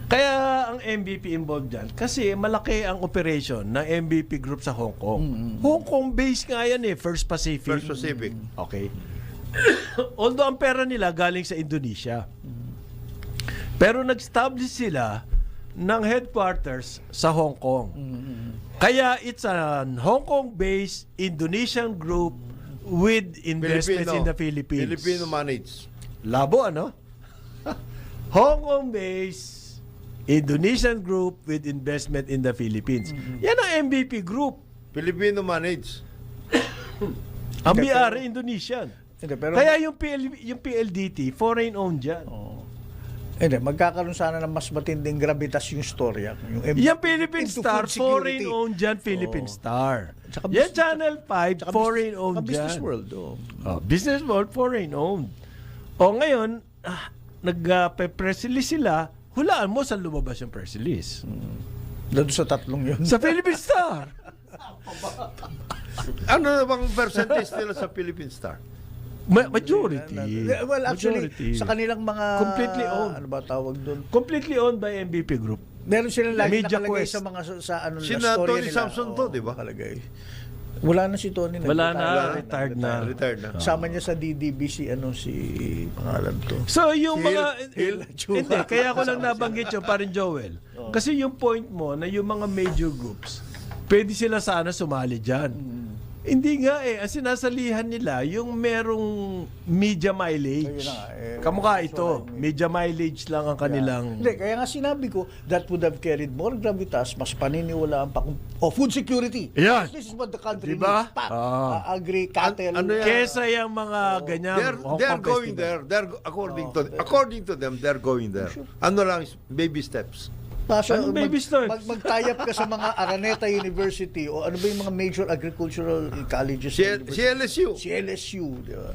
Kaya ang MVP involved dyan, kasi malaki ang operation ng MVP group sa Hong Kong. Hong Kong base nga yan First Pacific. First Pacific. Okay. Although ang pera nila galing sa Indonesia. Pero nag-establish sila ng headquarters sa Hong Kong. Kaya it's a Hong Kong-based Indonesian group with investments in the Philippines. Filipino managed. Labo, ano? Hong Kong-based Indonesian group with investment in the Philippines. Yan ang MVP group. Filipino managed. Ang BR Indonesian. Hindi, pero, Kaya yung PLDT, foreign-owned dyan. hindi, magkakaroon sana ng mas matinding gravitas yung storya. Yung Philippine into Star, food security. foreign-owned dyan, Philippine Star. Tsaka Yan business- Channel 5, Tsaka foreign-owned dyan. Business World. Business World, foreign-owned. O ngayon, nag-press release sila, hulaan mo saan lumabas yung press release. Doon sa tatlong yun. Sa Philippine Star. Ano na bang percentage nila sa Philippine Star? Majority. Well, actually, Majority. sa kanilang mga... Completely owned. Ano ba tawag doon? Completely owned by MVP Group. Meron silang lagi Media nakalagay Quest. sa mga sa ano Sina na storya Tony nila. Samson to, di ba? Nakalagay. Wala na si Tony. Wala na, nag-retire retired na. Retired na. Sama niya sa DDB si pangalan to. So yung Si mga Hill Chua. hindi kaya ko lang nabanggit yung parin Joel. Kasi yung point mo na yung mga major groups, pwede sila sana sumali diyan. Hindi nga ang sinasalihan nila yung merong media mileage. Ayun na nga, Kamukha ito, media mileage lang ang kanilang. Hindi, kaya nga sinabi ko, that would have carried more gravitas, mas paniniwalaan pa kung, food security. Yan. This is what the country Diba? needs. Agri, cattle. Ano yan? Kesa yung mga ganyan. They're going there. According to them, they're going there. Ano lang, baby steps. Kaso, Anong baby steps? mag-tie up ka sa mga Araneta University o ano ba yung mga major agricultural colleges? Si LSU. Si LSU. Di ba?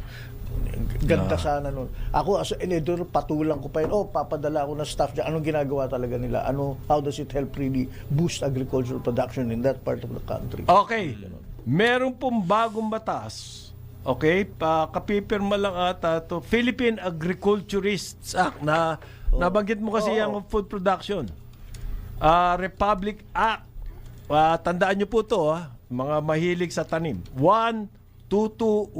Ganda sana nun. Ako, as an editor, patulang ko pa yun. Papadala ako ng staff dyan. Anong ginagawa talaga nila? How does it help really boost agricultural production in that part of the country? Okay. Meron pong bagong batas. Okay? Kapipirma lang ata to Philippine Agriculturists Act na nabanggit mo kasi yung food production. Republic Act. Tandaan nyo po to, mga mahilig sa tanim. 12215.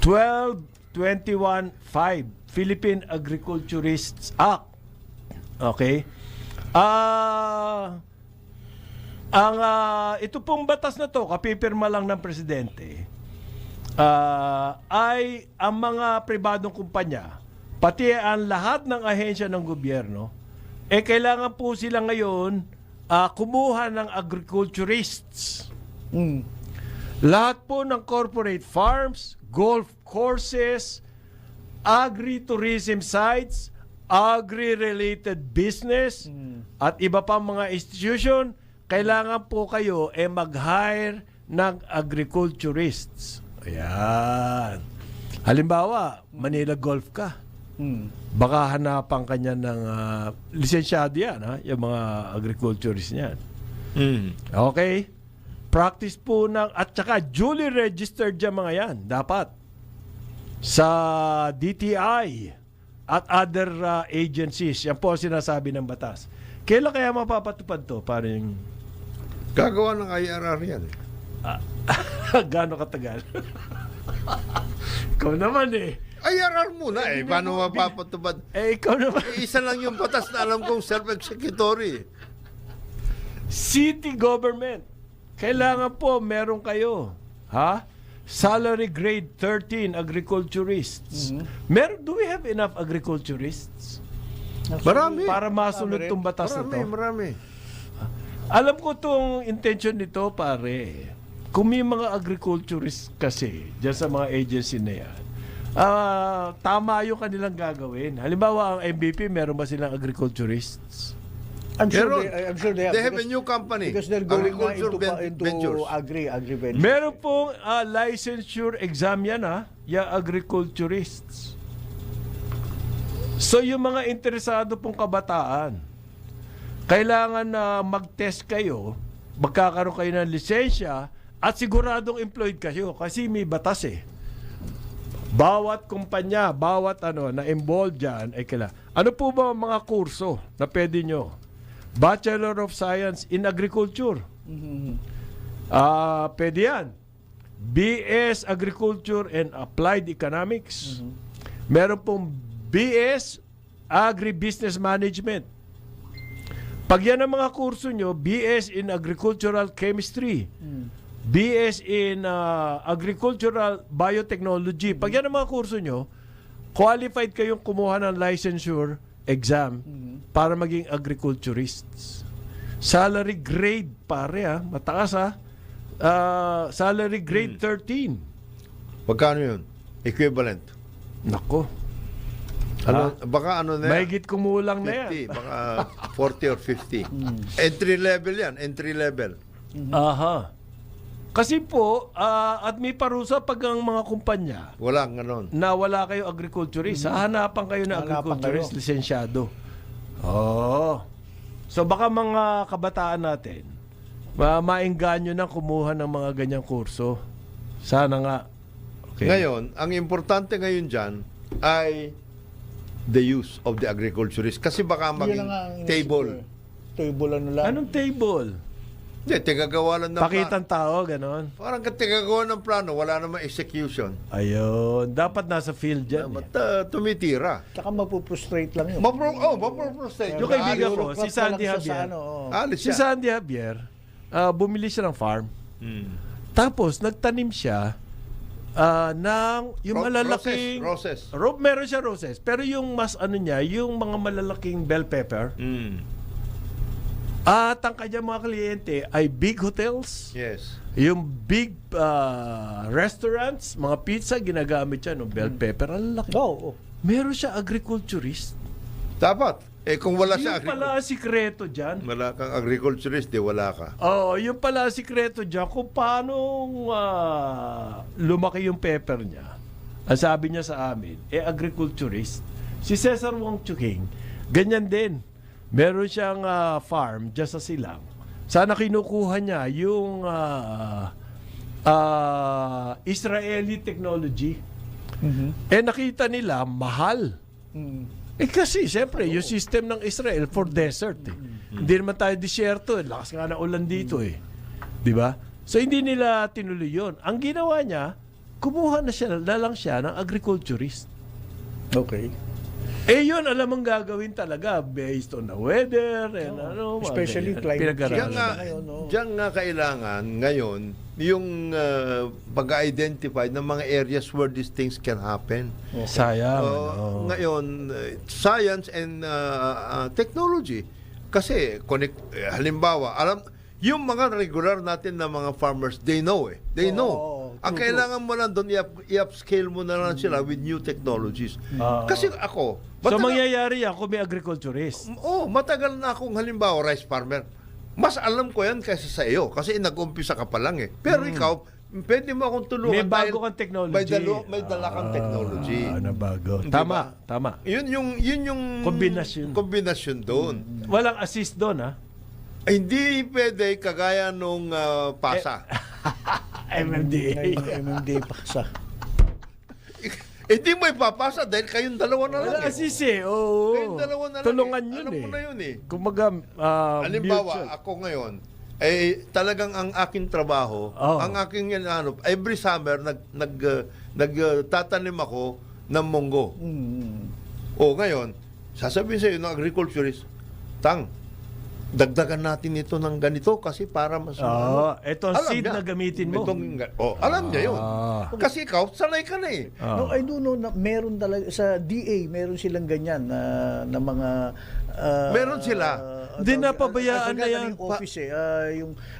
12215 Philippine Agriculturists Act. Okay? Ito pong batas na to, kapipirma lang ng presidente, ay ang mga pribadong kumpanya, pati ang lahat ng ahensya ng gobyerno, kailangan po sila ngayon kumuha ng agriculturists. Lahat po ng corporate farms, golf courses, agri-tourism sites, agri-related business, at iba pang mga institution, kailangan po kayo mag-hire ng agriculturists. Ayan. Halimbawa, Manila Golf ka. Baka hanapan kanya ng lisensyado yan, ha? Yung mga agriculturists niyan. Okay? Practice po ng, at saka duly registered yung mga yan, dapat. Sa DTI at other agencies. Yan po ang sinasabi ng batas. Kailan kaya mapapatupad to? Parang Gagawa ng IRR yan. Gano'ng katagal? Ikaw naman eh. IRR muna eh. Paano mapapatupad? Ikaw naman. Isa lang yung batas na alam kong self-executory. City government. Kailangan po meron kayo. Ha? Salary grade 13 agriculturists. Do we have enough agriculturists? Marami. Para masunod tong batas na to. Marami. Alam ko tong intention nito, pare. Kung may mga agriculturists kasi dyan sa mga agency na yan, tama yung kanilang gagawin. Halimbawa, ang MVP, meron ba silang agriculturists? I'm sure they have. They have a new company. Because they're going Agriculture Ventures. into agri-ventures. Meron pong licensure exam yan, ha? Yung agriculturists. So, yung mga interesado pong kabataan, kailangan na mag-test kayo, magkakaroon kayo ng lisensya, at siguradong employed kayo kasi may batas eh. Bawat kumpanya, bawat na involved dyan, ay kailangan. Ano po ba ang mga kurso na pwede nyo? Bachelor of Science in Agriculture. Pwede yan. BS Agriculture and Applied Economics. Meron pong BS Agribusiness Management. Pag yan ang mga kurso nyo, BS in Agricultural Chemistry, BS in Agricultural Biotechnology, pag yan ang mga kurso nyo, qualified kayong kumuha ng licensure exam para maging agriculturists. Salary grade, pare mataas salary grade 13. Pagkano yun? Equivalent. Nako. Baka na yan? Mahigit kumulang 50, na yan. baka 40 or 50. Entry level yan, entry level. Aha. Kasi po, at may parusa pag ang mga kumpanya Walang ganon. na wala kayo agriculturist, hahanapan kayo na agriculturist lisensyado. Oh. So baka mga kabataan natin, maengganyo na kumuha ng mga ganyang kurso. Sana nga. Okay. Ngayon, ang importante ngayon dyan ay the use of the agriculturist. Kasi baka maging table. Table lang. Anong table? Hindi, tigagawa lang ng Pakitang tao, ganon. Parang tigagawa ng plano, wala namang execution. Ayun. Dapat nasa field dyan. Tumitira. Tsaka mapuprostrate lang yun. Maproprostrate. Yung kaibigan ko, si Sandy Javier. Alis Si siya. Sandy Javier, bumili siya ng farm. Tapos, nagtanim siya ng yung malalaking... Roses. Meron siya roses. Pero yung mas yung mga malalaking bell pepper. At ang kanyang mga kliyente ay big hotels. Yes. Yung big restaurants, mga pizza, ginagamit siya ng bell pepper. Ang laki. Oo. Meron siya agriculturist. Dapat. Kung wala siya Yung pala ang sikreto dyan. wala kang agriculturist, di wala ka. Oo, yung pala ang sikreto dyan kung paano lumaki yung pepper niya. Ang sabi niya sa amin, agriculturist. Si Cesar Wong Chuking, ganyan din. Meron siyang farm dyan sa Silang. Sana kinukuha niya yung Israeli technology. Nakita nila, mahal. Kasi, siyempre, yung system ng Israel for desert. Hindi naman tayo disyerto. Lakas nga na ulan dito Di ba? So, hindi nila tinuloy yun. Ang ginawa niya, kumuha na lang siya ng agriculturist. Okay. Yun, alam mong gagawin talaga based on the weather and ano. Especially mga climate pinag-aralan. change. Ngayon, no? Diyan nga kailangan ngayon yung pag-identify ng mga areas where these things can happen. Sayang. Ngayon, science and technology. Kasi, halimbawa, yung mga regular natin na mga farmers, they know eh. They know. Ang kailangan mo lang doon, i-upscale mo na lang sila with new technologies. Kasi ako, So mangyayari yan kung may agriculturist. matagal na akong halimbawa rice farmer. Mas alam ko yan kaysa sa iyo kasi nag-umpisa ka pa lang eh. Pero ikaw, pwede mo akong tulungan. May bago dahil kang technology. May dala kang technology. Bago. Di Tama, ba? tama. Yun yung kombinasyon doon. Walang assist doon, ha? Hindi pwede kagaya nung PASA. MMDA. MMDA pa sa. Hindi mo ipapasa dahil kayong dalawa na lang. Walang assist eh. Oo. Kayong dalawa na lang. Tulungan yun Alam eh. mo na yun eh. Kumbaga, Halimbawa, mutual. ako ngayon, talagang ang aking trabaho, ang aking every summer nagtatanim ako ng munggo. Ngayon, sasabihin sa iyo ng agriculturist, dagdagan natin ito ng ganito kasi para mas Ito ang seed na gamitin mo. Alam niya yun. Kasi ikaw, sanay ka na eh. No, I do know na meron talaga sa DA, meron silang ganyan na mga Meron sila. Hindi napabayaan na yan. Yung office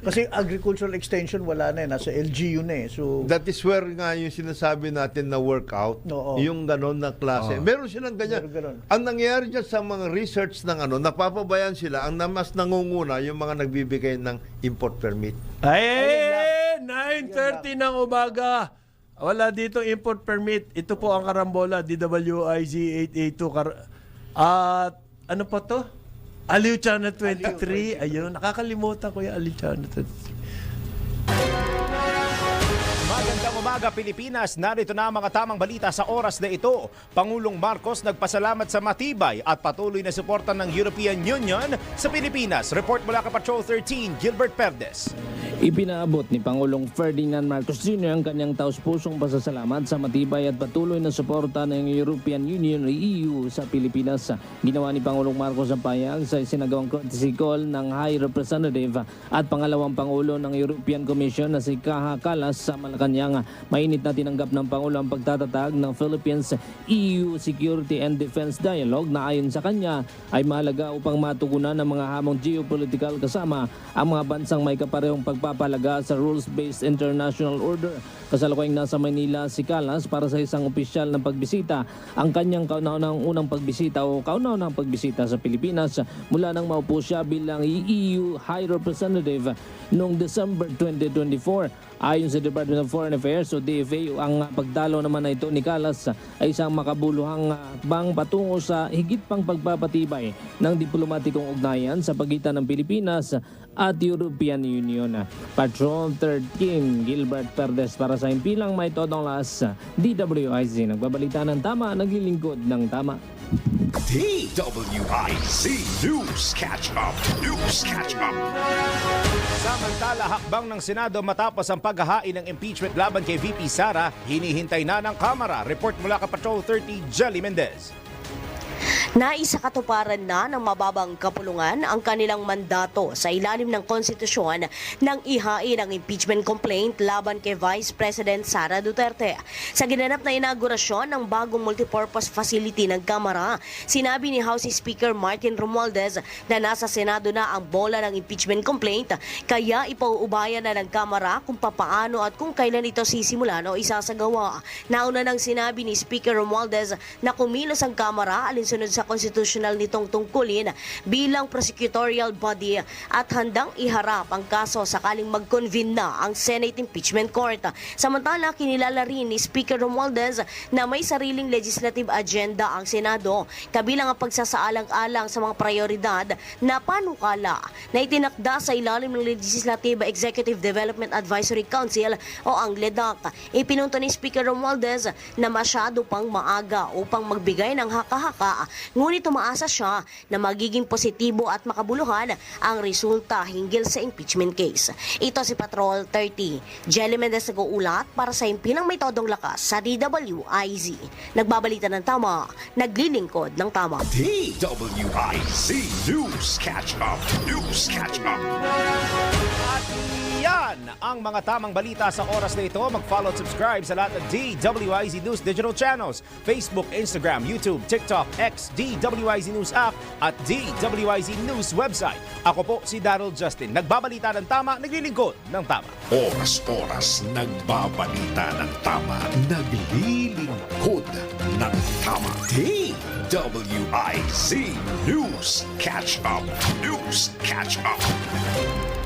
kasi agricultural extension wala na nasa LGU na eh. So That is where nga yung sinasabi natin na workout, Oo. yung ganon na klase. Meron silang ganyan. Meron ganon. Ang nangyayari dyan sa mga research ng napapabayan sila, ang mas nangunguna yung mga nagbibigay ng import permit. 9:30 ng umaga. Wala dito import permit. Ito po ang Karambola, DWIZ 882. At ano pa to? Aliw Channel 23. Ayun, nakakalimutan ko yung Aliw Channel 23. Magandang umaga Pilipinas, narito na ang mga tamang balita sa oras na ito. Pangulong Marcos nagpasalamat sa matibay at patuloy na suporta ng European Union sa Pilipinas. Report mula kay Patrol 13, Gilbert Perdes. Ipinaabot ni Pangulong Ferdinand Marcos Jr. ang kanyang taus-pusong pasasalamat sa matibay at patuloy na suporta ng European Union o EU sa Pilipinas. Ginawa ni Pangulong Marcos ang pahayag sa isinagawang courtesy call ng High Representative at pangalawang Pangulo ng European Commission na si Kaja Kallas sa Malacanang. Mainit na tinanggap ng Pangulo ang pagtatatag ng Philippines-EU Security and Defense Dialogue na ayon sa kanya ay mahalaga upang matugunan ang mga hamong geopolitical kasama ang mga bansang may kaparehong pagpapalaga sa rules-based international order. Kasalukuyang nasa Manila si Kallas para sa isang opisyal na pagbisita. Ang kanyang kauna-unahang pagbisita sa Pilipinas mula nang maupo siya bilang EU High Representative noong December 2024. Ayon sa Department of Foreign Affairs o DFA, ang pagdalo naman na ito ni Kallas ay isang makabuluhang bang patungo sa higit pang pagpapatibay ng diplomatikong ugnayan sa pagitan ng Pilipinas at European Union. Patrol 13, Gilbert Perdes para sa Impilang May Todong Las, DWIZ. Nagbabalita ng tama, naglilingkod ng tama. DWIZ News Catch Up. News Catch Up. Samantala, hakbang ng Senado matapos ang paghahain ng impeachment laban kay VP Sara, hinihintay na ng Kamara. Report mula kay Patrol 30, Jelly Mendez. Naisakatuparan na ng mababang kapulungan ang kanilang mandato sa ilalim ng konstitusyon nang ihain ang impeachment complaint laban kay Vice President Sara Duterte. Sa ginanap na inaugurasyon ng bagong multipurpose facility ng Kamara, sinabi ni House Speaker Martin Romualdez na nasa Senado na ang bola ng impeachment complaint, kaya ipauubayan na ng Kamara kung papaano at kung kailan ito sisimulan o isasagawa. Nauna nang sinabi ni Speaker Romualdez na kumilos ang Kamara alinsunod sa konstitusyonal nitong tungkulin bilang prosecutorial body at handang iharap ang kaso sakaling mag-convene na ang Senate Impeachment Court. Samantala, kinilala rin ni Speaker Romualdez na may sariling legislative agenda ang Senado, kabilang ang pagsasaalang-alang sa mga prioridad na panukala na itinakda sa ilalim ng Legislative Executive Development Advisory Council o ang LEDAC. Ipinunto ni Speaker Romualdez na masyado pang maaga upang magbigay ng haka-haka Ngunit umaasa siya na magiging positibo at makabuluhan ang resulta hinggil sa impeachment case. Ito si Patrol 30. Jelly Mendez nag-uulat para sa Impinang May Todong Lakas sa DWIZ. Nagbabalita ng tama, naglilingkod ng tama. DWIZ News Catch Up. News Catch Up. At yan ang mga tamang balita sa oras na ito. Mag-follow at subscribe sa lahat ng DWIZ News digital channels. Facebook, Instagram, YouTube, TikTok, X, DWIZ News app at DWIZ News website. Ako po si Daryl Justin. Nagbabalita ng tama, naglilingkod ng tama. Oras-oras nagbabalita ng tama, naglilingkod ng tama. DWIZ News Catch Up. News Catch Up.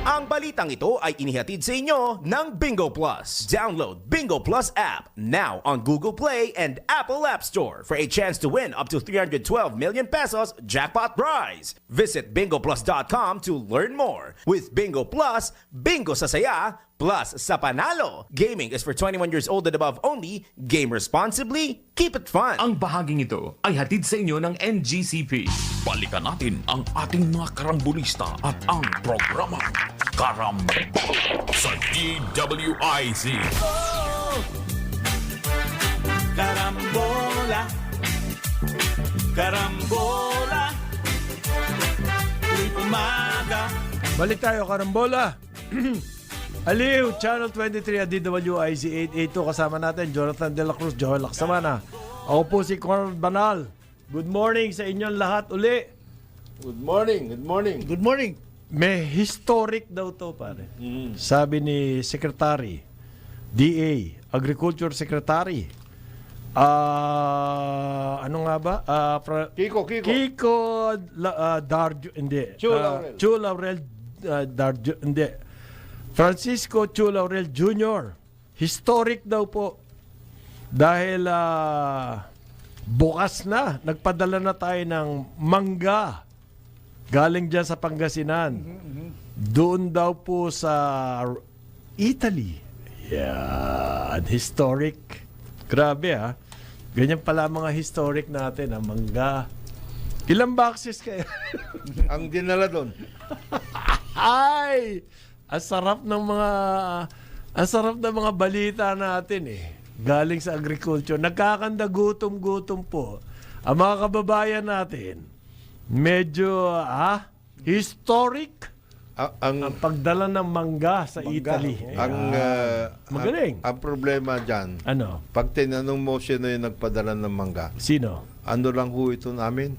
Ang balitang ito ay inihatid sa inyo ng Bingo Plus. Download Bingo Plus app now on Google Play and Apple App Store for a chance to win up to 312 million pesos jackpot prize. Visit bingoplus.com to learn more. With Bingo Plus, bingo sa saya, plus sa panalo. Gaming is for 21 years old and above only. Game responsibly. Keep it fun. Ang bahaging ito ay hatid sa inyo ng NGCP. Balikan natin ang ating mga karambulista at ang programa Karambola sa DWIZ. Karambola, karambola, tuwing umaga. Balik tayo, Karambola. Aliw, Channel 23 at DWIZ 882. Kasama natin, Jonathan De La Cruz, Joel Laksamana. Ako po si Conrad Banal. Good morning sa inyong lahat uli. Good morning, good morning. Good morning. May historic daw to, pare. Sabi ni Secretary, DA, Agriculture Secretary. Ano nga ba? Kiko. Darjo, hindi. Chu Laurel. Chu Laurel Darjo, hindi. Francisco Chu Laurel Jr. Historic daw po. Dahil bukas na, nagpadala na tayo ng mangga galing dyan sa Pangasinan. Doon daw po sa Italy. Yan. Historic. Grabe ha. Ganyan pala mga historic natin, ang mangga. Ilang boxes kayo? Ang dinala doon. Ay! Ang sarap ng mga balita natin eh. Galing sa agriculture. Nagkakanda gutom-gutom po. Ang mga kababayan natin, medyo historic ang pagdala ng mangga sa Italy. Magaling. Ang problema dyan, Ano? pag tinanong mo sino yung nagpadala ng mangga, Sino? ano lang ho ito namin?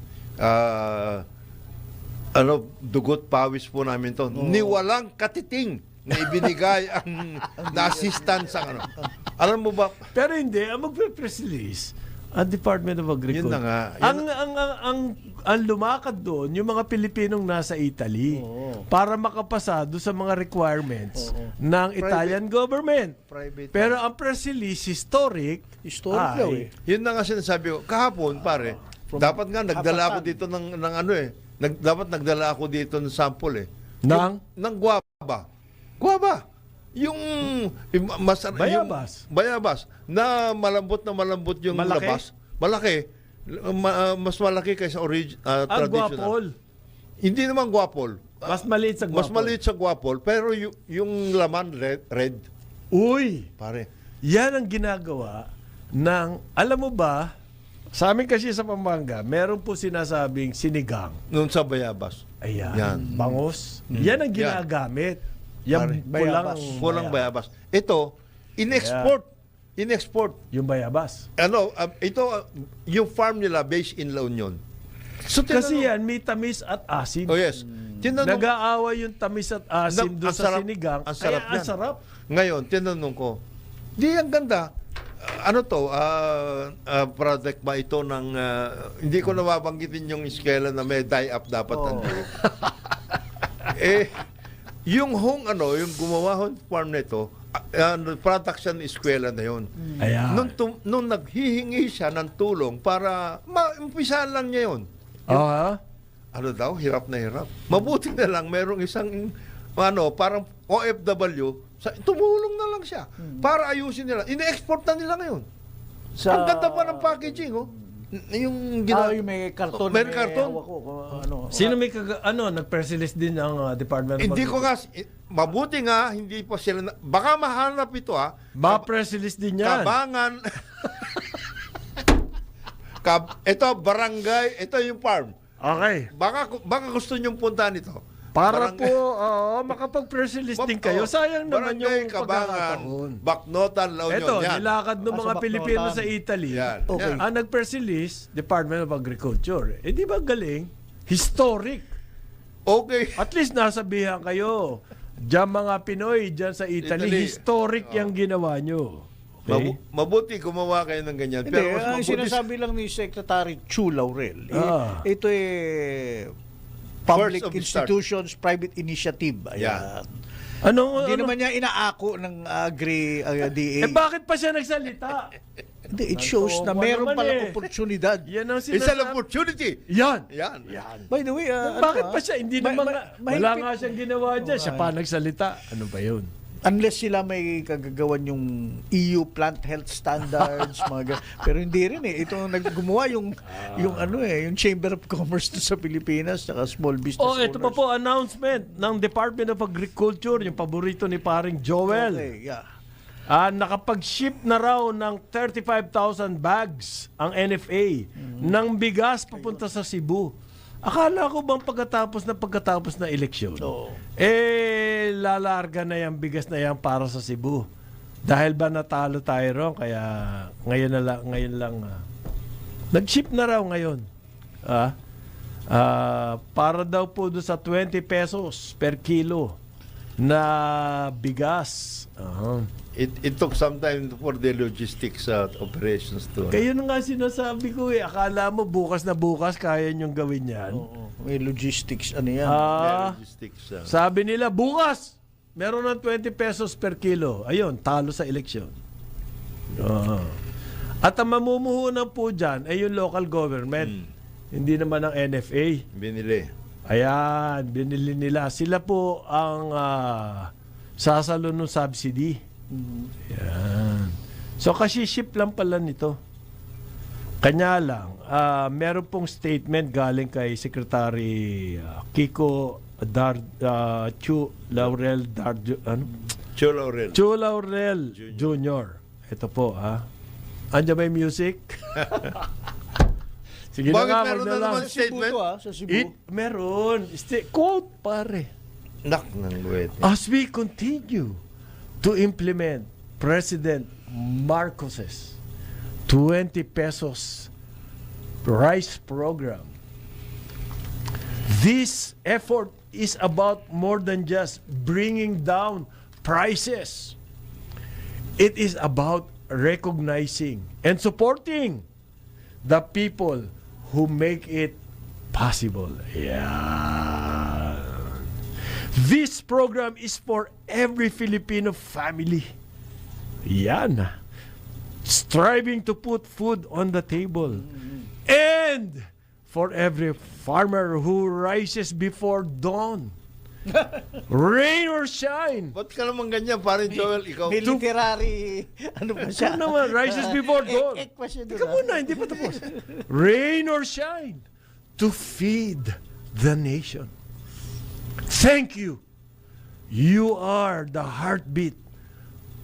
Dugot pawis po namin to. Ni walang katiting na ibinigay ang na-assistance ang ano. Alam mo ba? Pero hindi, ang magpe-press release, ang Department of Agriculture. Yun na nga. Ang lumakad doon, yung mga Pilipinong nasa Italy, para makapasa doon sa mga requirements ng Italian government. Private. Pero ang press release, historic Daw eh. Yun na nga sinasabi ko. Kahapon, pare, dapat nga nagdala ako dito ng ano eh. Dapat nagdala ako dito ng sample eh. Ng guava. Guava. Yung Bayabas. Bayabas. Na malambot yung Malaki? labas. Malaki. Mas malaki kaysa traditional. guapol. Hindi naman guapol. Mas maliit sa guapol. Mas maliit sa guapol. Pero yung laman red. Uy! Pare. Yan ang ginagawa ng, alam mo ba, sa amin kasi sa Pampanga, meron po sinasabing sinigang. Noon sa bayabas. Ayan. Yan. Bangos. Yan ang ginagamit. Yan Pulang bayabas. Ito, in-export. Yung bayabas. Yung farm nila based in La Union. So, Kasi yan, may tamis at asin. Oh yes. Nag-aaway yung tamis at asin doon sa sinigang. Ang sarap Ang yan. sarap. Ngayon, tinanong ko, di ang ganda. Product ba ito ng, hindi ko nababanggitin yung iskela na may die-up dapat nandito. Yung yung gumawa farm nito, production eskwela na yun. Ayan. Nung naghihingi siya ng tulong para maumpisahan lang niya yun. Hirap na hirap. Mabuti na lang, merong isang, parang OFW, tumulong na lang siya para ayusin nila. Ine-export na nila ngayon. Ang ganda pa ng packaging, yung Yung may karton. May karton. hawak ko, ano. Sino may nag-press release din ang Department of Hindi ko nga, mabuti nga, hindi pa sila, baka mahanap ito Ba press release din yan. Kabangan. Ito, barangay, ito yung farm. Okay. Baka gusto nyong puntahan ito. Para Barangay- po makapag-press release din kayo. Sayang naman Barangay yung Kabangan, pagkakataon. Baknotan, La Union. Ito, yan. nilakad ng Ah, mga sa Pilipino Bacnotan. sa Italy. Yan. Okay. Yan. Ang nag-press release, Department of Agriculture. Eh di ba galing? Historic. Okay. At least nasabihan kayo. Diyan mga Pinoy, diyan sa Italy, Italy. historic yung ginawa nyo. Okay? Mabuti gumawa kayo ng ganyan. Hindi, Pero mas ang mabuti sinasabi lang ni Secretary Chu Laurel, ito public First of the start. institutions, private initiative. Yeah. Ayan. Ano, Hindi ano? naman niya inaako ng DA. Eh bakit pa siya nagsalita? Hindi, it shows na meron naman palang eh. oportunidad. Yan ang It's an sinasabi. opportunity. Yan. Yan. By the way, Bakit pa siya? Hindi naman nga. Wala mahigpit- nga siyang ginawa dyan. Siya pa nagsalita. Ano ba yun? Unless sila may kagagawan yung EU plant health standards, pero hindi rin eh. Ito naggumawa yung yung Chamber of Commerce to sa Pilipinas saka small business Oh, ito pa owners. po, announcement ng Department of Agriculture, yung paborito ni paring Joel. Okay, yeah. Nakapag-ship na raw ng 35,000 bags ang NFA ng bigas papunta sa Cebu. Akala ko bang pagkatapos na eleksyon, Oo. lalarga na yung bigas na yan para sa Cebu. Dahil ba natalo tayo ron, kaya ngayon lang. Nag-ship na raw ngayon. Para daw po doon sa 20 pesos per kilo na bigas. It took some time for the logistics operations to. Kaya na nga sinasabi ko akala mo bukas na bukas kaya niyong gawin yan. Oo. May logistics, ano yan. Logistics. Sabi nila bukas meron ng 20 pesos per kilo. Ayun, talo sa eleksyon. At ang mamumuhunan po dyan ay yung local government. Hindi naman ang NFA. Binili. Ayan, binili nila. Sila po ang sasalo ng subsidy. Yan. So kasi-ship lang pala nito. Kanya lang, meron pong statement galing kay Secretary Kiko Chu Laurel Chu Laurel. Chu Laurel Jr. Ito po Andiyan ba yung music? Sige Bakit na nga, meron wag na lang. naman Sa Cebu statement? to, sa Cebu. Meron. Quote, pare. Nak ng buwet. As we continue to implement President Marcos's 20 pesos rice program, this effort is about more than just bringing down prices. It is about recognizing and supporting the people who make it possible. Yeah. This program is for every Filipino family. Yan. Striving to put food on the table. And for every farmer who rises before dawn. Rain or shine. Ba't ka naman ganyan, parin Joel? Ikaw. May literary, ano pa siya? Ano naman, rises before dawn. Ek pa siya doon. Teka muna, hindi pa tapos. Rain or shine to feed the nation. Thank you. You are the heartbeat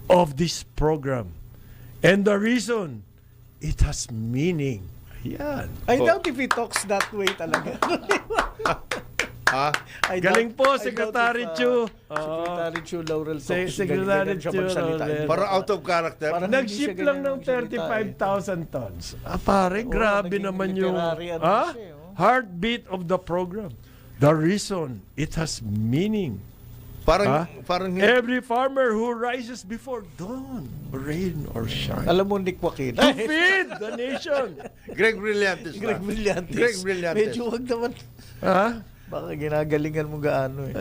of this program. And the reason it has meaning. Ayan. I doubt if he talks that way talaga. I Galing doubt- po, I doubt Secretary if, Chu. Secretary Chu Laurel talks. Secretary ganyan siya Chu magsalita. Laurel. Para out of character. Parang hindi Nag-ship siya lang ganyan ng magsalita, 35,000 tons. Pare, grabe naging naman yung literary ano siya, heartbeat of the program. The reason it has meaning. Parang Every farmer who rises before dawn, rain or shine, Alam mo, Nick Joaquin. to feed the nation. Greg Brillantes. Greg Brillantes. Greg Brillantes. Medyo wag naman. Ha? Baka ginagalingan mo gaano eh.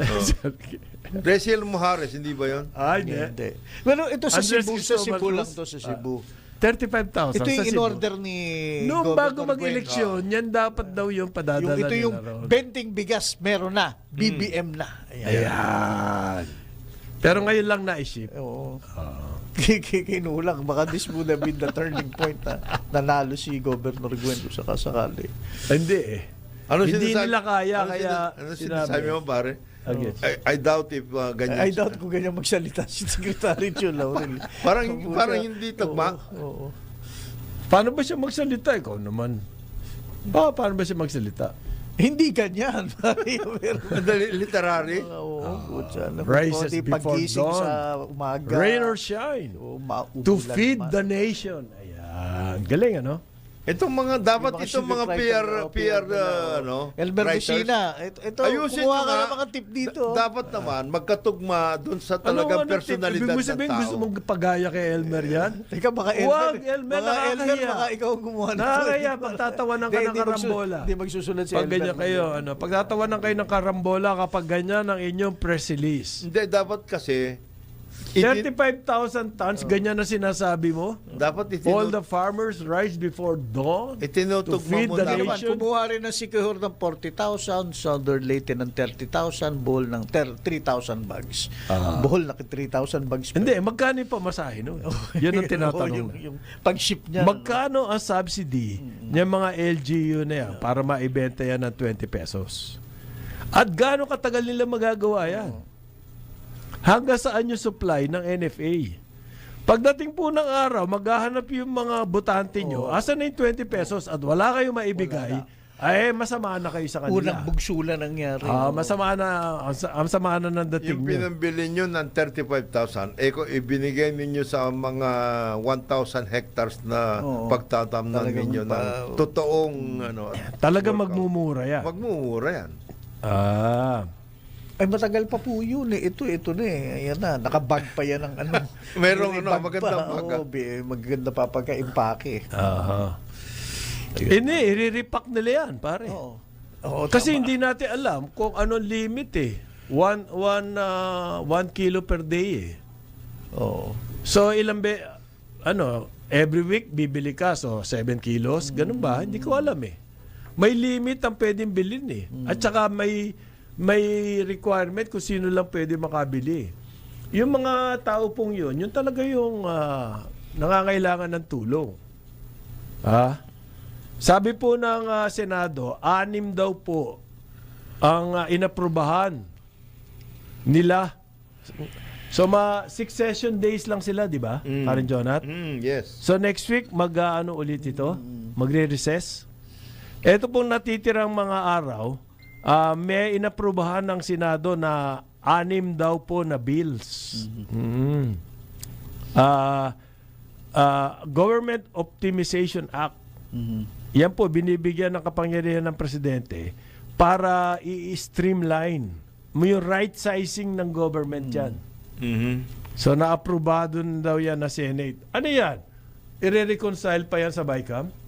Rachel Muhares, hindi ba yun? Ay, hindi. Hindi. Pero ito sa Andres Cebu, sa Cebu Cristobal lang Cruz. to sa Cebu. 35,000 Ito sa yung Cebu. in-order ni Noong bago Governor mag-eleksyon, yan dapat daw yung padadala Ito yung nila ron. benting bigas, meron na. BBM na. Ayan. Ayan. Pero ngayon lang na-ship. Oo. kinulang. Baka this would have been the turning point na nanalo si Governor Gwen kung sakasakali. Hindi eh. Hindi nila kaya, Ano sinasabi mo, pare? Okay. I doubt if ganyan. I doubt kung ganyan magsalita si Secretary Joe Laurel. parang hindi tagma. Oo. Paano ba siya magsalita? Ikaw naman. Paano ba siya magsalita? Hindi ganyan. Literary. Rises before dawn. Sa umaga. Rain or shine. To feed the nation. Ayan. Galing, ano? Itong mga PR Elmer writers, Messina. Ito ayusin kumuha nyo ka nga. ng mga tip dito. Dapat naman magkatugma doon sa talagang personalidad Ibig mo ng sabihin, tao. gusto mong pagaya kay Elmer yan? Teka, baka Elmer. Huwag, Elmer, nakakahiya. Baka ikaw ang gumawa nito. Nakakaya, pagtatawanan ka ng karambola. Hindi magsusulat si Pag Elmer. ganyan kayo, pagtatawanan kayo ng karambola kapag ganyan ang inyong press release. Hindi, dapat kasi 35,000 tons, ganyan na sinasabi mo? dapat All the farmers rise before dawn to itinutugma feed mo the dapat. Naman, nation. kumuha rin ng Sikihor ng 40,000, Southern Leyte ng 30,000, Bohol ng 3,000 bags. Bohol na 3,000 bags. Hindi, magkano yung pamasahe nun? Yan ang tinatanong. yung pag-ship niya. Magkano ang subsidy ng mga LGU na yan para maibenta yan ng 20 pesos? At gaano katagal nila magagawa yan? Hanggang saan yung supply ng NFA? Pagdating po ng araw, maghahanap yung mga botante nyo, asan na yung 20 pesos at wala kayo maibigay, ay masama na kayo sa kanila. Unang bugsula nangyari. Masama na, ang sama na ng dating Yung nyo. pinambili nyo ng 35,000, kung ibinigay ninyo sa mga 1,000 hectares na pagtatamnan ninyo ng totoong Talagang magmumura yan. magmumura yan. Ay, matagal pa po yun eh. Ito na eh. Ayan na. Nakabag pa yan ng ano. Merong May bag magandang pa. bag. Maganda pa pagka-impake. Hindi, i-repack nila yan, pare. Oo, Kasi tama. hindi natin alam kung anong limit eh. 1 kilo per day eh. Oo. So every week bibili ka, so 7 kilos, ganun ba? Hindi ko alam eh. May limit ang pwedeng bilhin eh. At saka may requirement kung sino lang pwede makabili. Yung mga tao pong yun talaga yung nangangailangan ng tulong. Sabi po ng Senado, 6 daw po ang inaprubahan nila. So 6 session days lang sila, di ba? Karen Jonat? Yes. So next week ulit ito? Magre-recess? Ito pong natitirang mga araw, may inaprubahan ng Senado na 6 daw po na bills. Government Optimization Act. Yan po, binibigyan ng kapangyarihan ng presidente para i-streamline mo yung right sizing ng government yan. So naaprobado na daw yan na Senate. Ano yan? I-reconcile pa yan sa BICAM?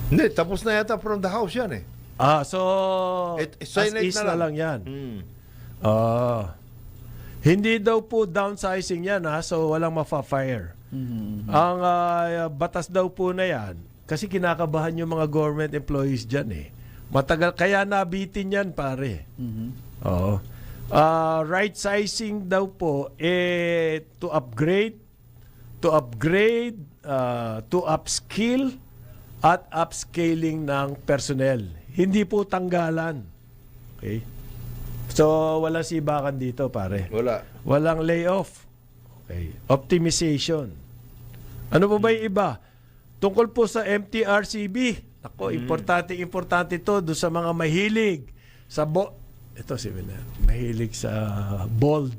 Hindi, tapos na yata from the House yan eh. So Senate as is na na lang yan. Hindi daw po downsizing yan so walang mafa-fire. Ang batas daw po na yan, kasi kinakabahan yung mga government employees dyan eh. Matagal, kaya nabitin yan pare. Right sizing daw po to upgrade, to upskill at upscaling ng personnel. Hindi po tanggalan. Okay? So, walang sibakan dito, pare. Wala. Walang layoff. Okay. Optimization. Ano pa ba yung iba? Tungkol po sa MTRCB. Ako, importante to doon sa mga mahilig sa ito si Miner. Mahilig sa bold.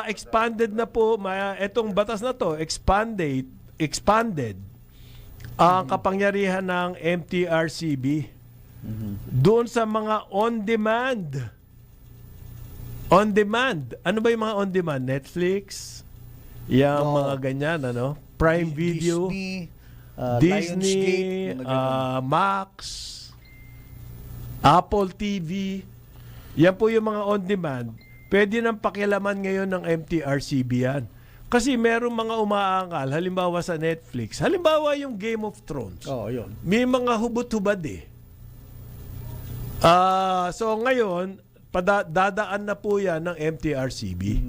Expanded na po etong batas na to, expanded ang kapangyarihan ng MTRCB doon sa mga on-demand. Ano ba yung mga on-demand? Netflix? Yung mga ganyan, Prime Video, Disney, Max, Apple TV. Yan po yung mga on-demand. Pwede nang pakialaman ngayon ng MTRCB yan. Kasi merong mga umaangal, halimbawa sa Netflix, halimbawa yung Game of Thrones. Yun. May mga hubot-hubad eh. So ngayon, dadaan na po yan ng MTRCB.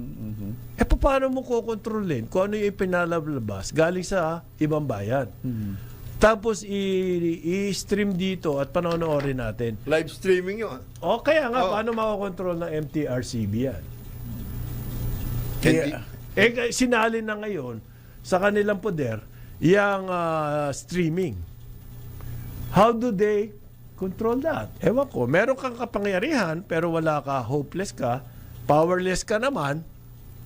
Paano mo kukontrolin kung ano yung ipinalabas galing sa ibang bayan? Tapos i-stream dito at panonoorin natin. Live streaming yun. O kaya nga, paano makokontrol ng MTRCB yan? Sinali na ngayon sa kanilang poder yung streaming. How do they control that? Ewan ko. Meron kang kapangyarihan pero wala ka, hopeless ka, powerless ka naman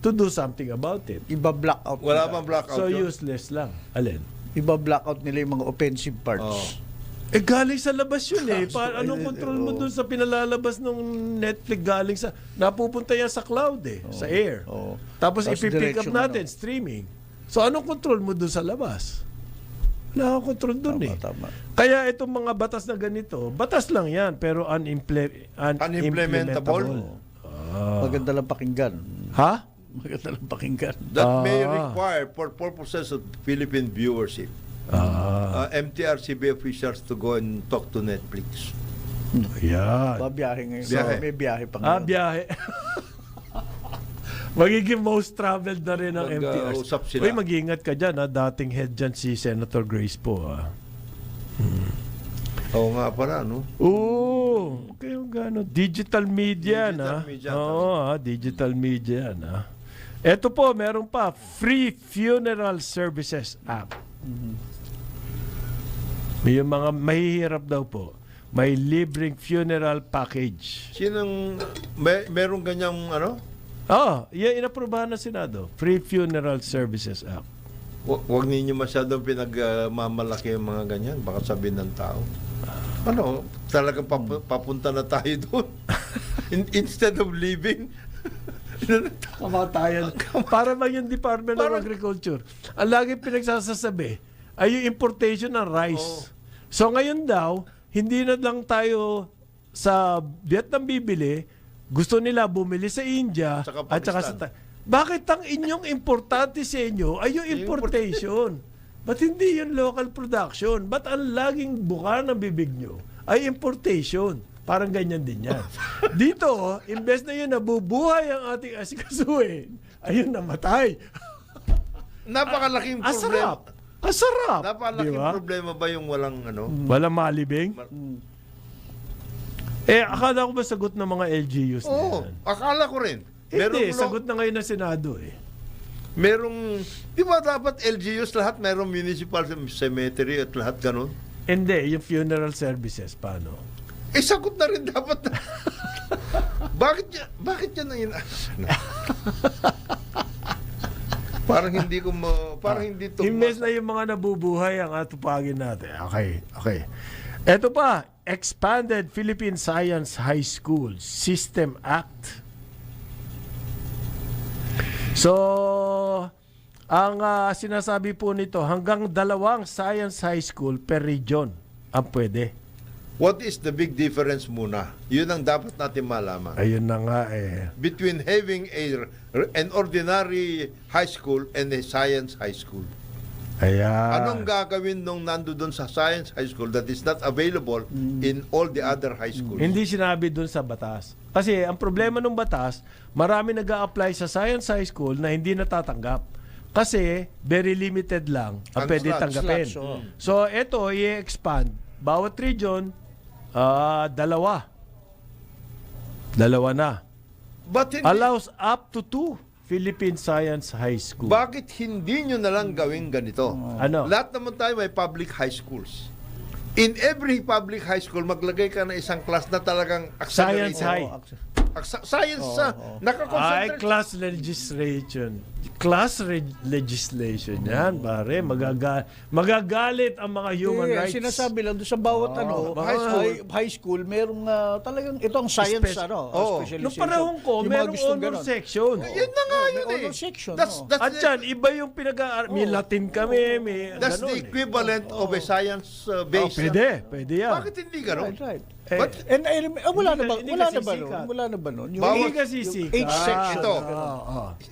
to do something about it. Iba-blackout Wala nila. bang blackout So yun? useless lang. Alin? Iba-blackout nila yung mga offensive parts. Galing sa labas yun eh. Anong control mo dun sa pinalalabas ng Netflix galing sa... Napupunta yan sa cloud eh. Sa air. Tapos ipipick up direction, natin, streaming. So anong control mo dun sa labas? Wala akong control dun eh. Tama. Kaya itong mga batas na ganito, batas lang yan, pero unimplementable. Maganda lang pakinggan. Ha? Maganda lang pakinggan. That may require, for purposes of Philippine viewership, MTRCB officials to go and talk to Netflix. Yan. Babiyahe ngayon. Biyahe. May biyahe pa ngayon. Biyahe. Magiging most traveled na rin ang Mag-usap MTRCB. sila. Uy, mag-ingat ka dyan ha. Dating head dyan si Senator Grace po ha. Oo nga pala, no? Oo. Okay, gano. Digital media Digital na. media. Oo, digital media na. Ito po, meron pa. Free Funeral Services Act. May yung mga mahihirap daw po. May libreng funeral package. Sinong, merong ganyang, ano? Yan inaprubahan ng Senado. Free Funeral Services Act. Huwag ninyo masyadong pinagmamalaki yung mga ganyan. Baka sabihin ng tao. Ano, talagang papunta na tayo doon. Instead of living. Kamatayan. Para bang yung Department of Agriculture. Ang lagi pinagsasasabi ay yung importation ng rice. So ngayon daw, hindi na lang tayo sa Vietnam bibili, gusto nila bumili sa India Saka at saka sa bakit ang inyong importante sa inyo ay yung importation? Ba't hindi yung local production? Ba't ang laging buka ng bibig nyo ay importation? Parang ganyan din yan. Dito, imbes na yun nabubuhay ang ating asikasuhin, ayun namatay. Napakalaking problema. Asarap. Asarap. Napakalaking Diba? problema ba yung walang ano? Walang malibing? Akala ko ba sagot ng mga LGUs na Oo, yan? akala ko rin. Hindi, sagot na ngayon ng Senado eh. Merong, di ba dapat LGUs lahat merong municipal cemetery at lahat ganun? Hindi, yung funeral services, paano? Sagot na rin dapat. Bakit yan ang parang hindi ko parang hindi to. Imbes na yung mga nabubuhay ang atupagin natin. Okay. Ito pa, Expanded Philippine Science High School System Act. So, ang sinasabi po nito, hanggang 2 science high school per region ang pwede. What is the big difference muna? Yun ang dapat natin malaman. Ayun na nga eh. Between having an ordinary high school and a science high school. Ayan. Anong gagawin nung nandoon sa science high school that is not available in all the other high schools? Hindi sinabi dun sa batas. Kasi ang problema ng batas, marami nag-a-apply sa science high school na hindi natatanggap. Kasi very limited lang ang pwede tanggapin. So ito, i-expand. Bawat region, 2. 2 na. But hindi, Allows up to 2 Philippine Science High School. bakit hindi nyo na lang gawin ganito? Ano? Lahat naman tayo may public high schools. In every public high school, maglagay ka na isang class na talagang accelerated. Science High. Science nakakonsentrate. Class legislation. Legislation yan, pare. Magagalit ang mga human rights. Sinasabi lang doon sa bawat high school, merong talagang ito ang science specialization. Noong panahon ko, Yung mga merong gustong honor ganon. section. Yun na nga yun May eh. honor section. At yan, iba yung may Latin kami, may That's ganon the equivalent of a science base. Pwede yan. Bakit hindi gano'n? Right. But Wala na ba? Hindi Wala kasi na ba sikat. nun? Wala na ba nun? Yung Hindi kasi sikat. Each section. Ito.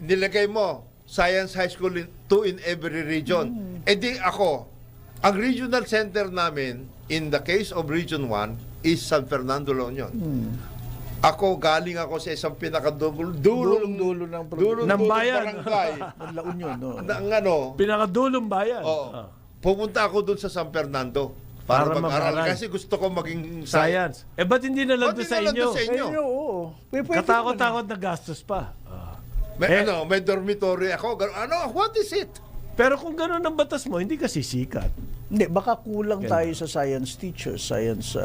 Nilagay mo, Science High School 2 in every region. E di ako, ang regional center namin, in the case of Region 1, is San Fernando La Union. Ako, galing ako sa isang pinakadulo Dulong-dulo ng Ng bayan. barangay. La Union, no? ng ano, Pinakadulong bayan. oh, pupunta ako doon sa San Fernando para Para mag-aral. mag-aral. Kasi gusto ko maging Science. Ba't hindi na lang Ba't doon sa hindi na lang inyo? doon sa inyo? Ayun, oo. Pwede Katakot-takot na gastos pa. May dormitory ako. What is it? Pero kung gano'n ang batas mo, hindi ka sisikat. Hindi, baka kulang tayo sa science teachers, science...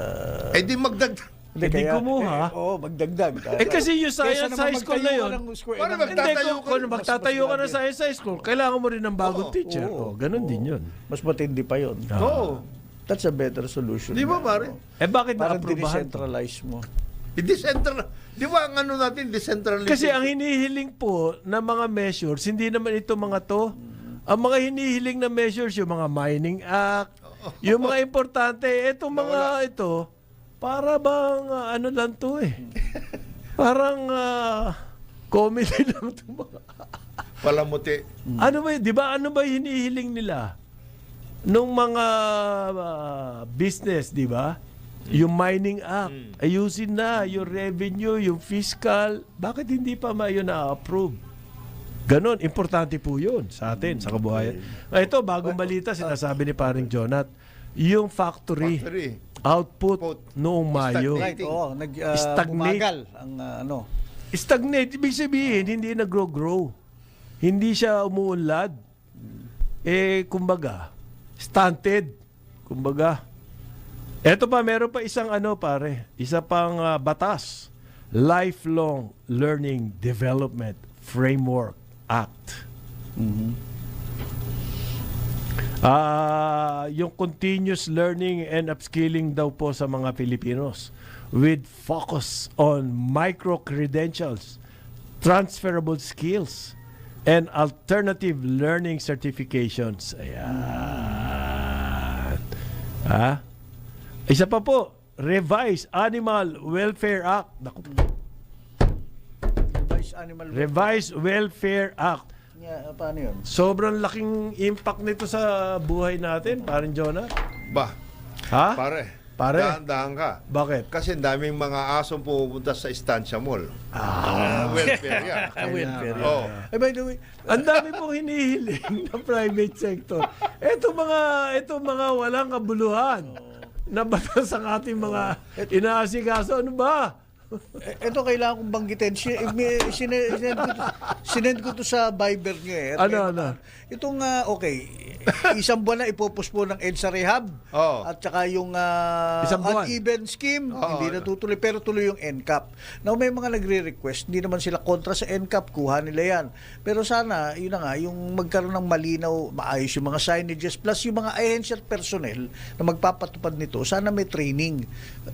Eh di magdagdag. Hindi kumuha. Oo, magdagdag. Kasi yung science high school na yun, Paano hindi, kung magtatayo ka ng science high school, kailangan mo rin ng bagong teacher. Ganun din yun. Mas matindi pa yun. Oo. That's a better solution. Di ba, pare? Bakit Parang na-aprobahan? dinicentralize mo. Di ba ang ano natin, decentralization? Kasi ang hinihiling po na mga measures, hindi naman ito mga to. Ang mga hinihiling na measures, yung mga Mining Act, yung mga importante, itong mga ito, para bang ano lang to eh. Parang comedy lang to mga. Palamuti. Ano ba, di ba ano ba hinihiling nila? Nung mga business, di ba? Yung Mining Act, ayusin na yung revenue, yung fiscal. Bakit hindi pa yun na-approve? Ganon, importante po yun sa atin, sa kabuhayan. Ito, bagong balita, sinasabi ni paring Jonat, yung factory output noong Mayo. Right, oo. Stagnate. Bumagal ang ano. Stagnate, ibig sabihin, hindi nag-grow. Hindi siya umuunlad. Kumbaga, stunted. Kumbaga. Eto pa, meron pa isang isa pang batas. Lifelong Learning Development Framework Act. Yung continuous learning and upskilling daw po sa mga Filipinos with focus on micro-credentials, transferable skills, and alternative learning certifications. Ayan. Isa pa po, Revised Animal Welfare Act. Naku, Revised Welfare Act. Paano yun? Sobrang laking impact nito sa buhay natin, parin Jonah. Ba? Ha? Pare. Dahan-dahan ka. Bakit? Kasi daming mga asong pumupunta sa Estancia Mall. Welfare yan. Welfare. Oh. By the way, Ang dami pong hinihiling ng private sector. Ito mga walang kabuluhan na batas ang ating mga inaasikaso. Ano ba? ito kailangan kong banggitin. Sinend ko to sa Viber nyo eh. Ano? Itong, isang buwan na ipopos po ng EDSA Rehab. Oh. At saka yung Isang buwan. uneven scheme, hindi natutuloy. Pero tuloy yung NCAP. Now, may mga nagre-request. Hindi naman sila kontra sa NCAP. Kuha nila yan. Pero sana, yun na nga, yung magkaroon ng malinaw, maayos yung mga signages, plus yung mga ahensya at personnel na magpapatupad nito, sana may training.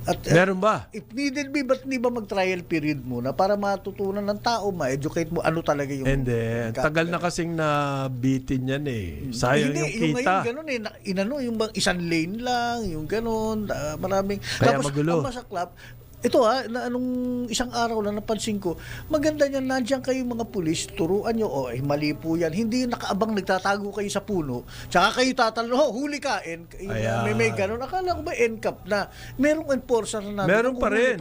At, Meron ba? if needed be, ba't hindi ba mag-trial period muna para matutunan ng tao, ma-educate mo ano talaga yung... Hindi. Tagal na kasing nabitin yan eh. Sayang Hindi, yung kita. ngayon ganun eh. Yung bang isang lane lang, yung ganun, maraming... Kaya Tapos, magulo. ang masaklap, ito na anong isang araw lang napansin ko, maganda niyan, nandiyan kayo mga pulis, turuan nyo, mali po yan. Hindi nakaabang nagtatago kayo sa puno, tsaka kayo tatanong, huli ka, may ganun. Akala ko ba NCAP na merong enforcer na Meron pa rin.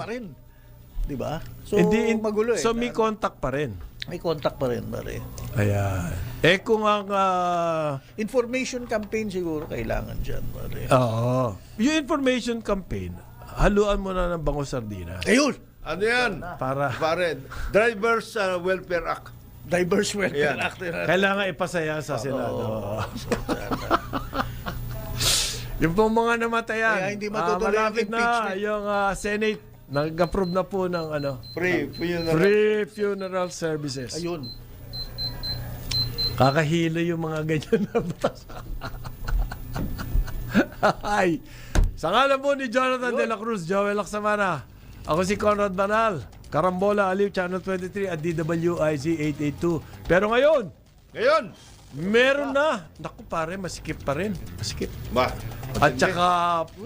Di ba? So, magulo eh. So may contact pa rin. May contact pa rin, pare. Ayan. Kung ang... Information campaign siguro kailangan dyan, pare. Oo. Yung information campaign, haluan mo na ng bango sardina. Ayun! Ano yan? Pare, Drivers Welfare Act. Diverse Welfare Ayan. Act. Kailangan ipasaya sa Senado. Yung pong mga namatayan. Kaya hindi matutuloy ang malapit na impeachment. yung Senate. Nag-approve na po ng Free funeral services. Ayun. Kakahilo yung mga ganyan na batas. Ay. Sa ngalan po ni Jonathan De La Cruz, Joel Laksamana. Ako si Conrad Banal. Karambola, Aliw, Channel 23 at DWIZ 882. Pero ngayon, meron na. Naku pare, masikip pa rin. Masikip. Ba? At saka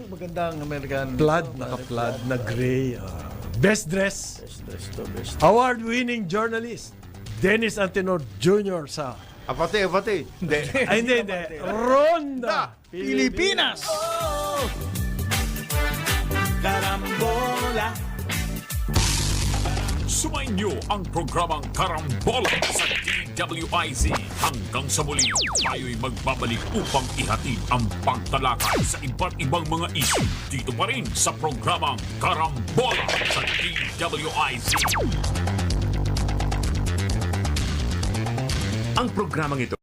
Magandang American. naka-plaid na gray. Best dress. Best. Award-winning journalist. Dennis Antenor Jr. sa... Apate. Hindi. Ay, hindi. Ronda Pilipinas! Karambola. Sumainyo ang programang Karambola sa DWIZ. Hanggang sa muli, tayo'y magbabalik upang ihatid ang pagtalakay sa iba't ibang mga issue. Dito pa rin sa programang Karambola sa DWIZ. Ang programang ito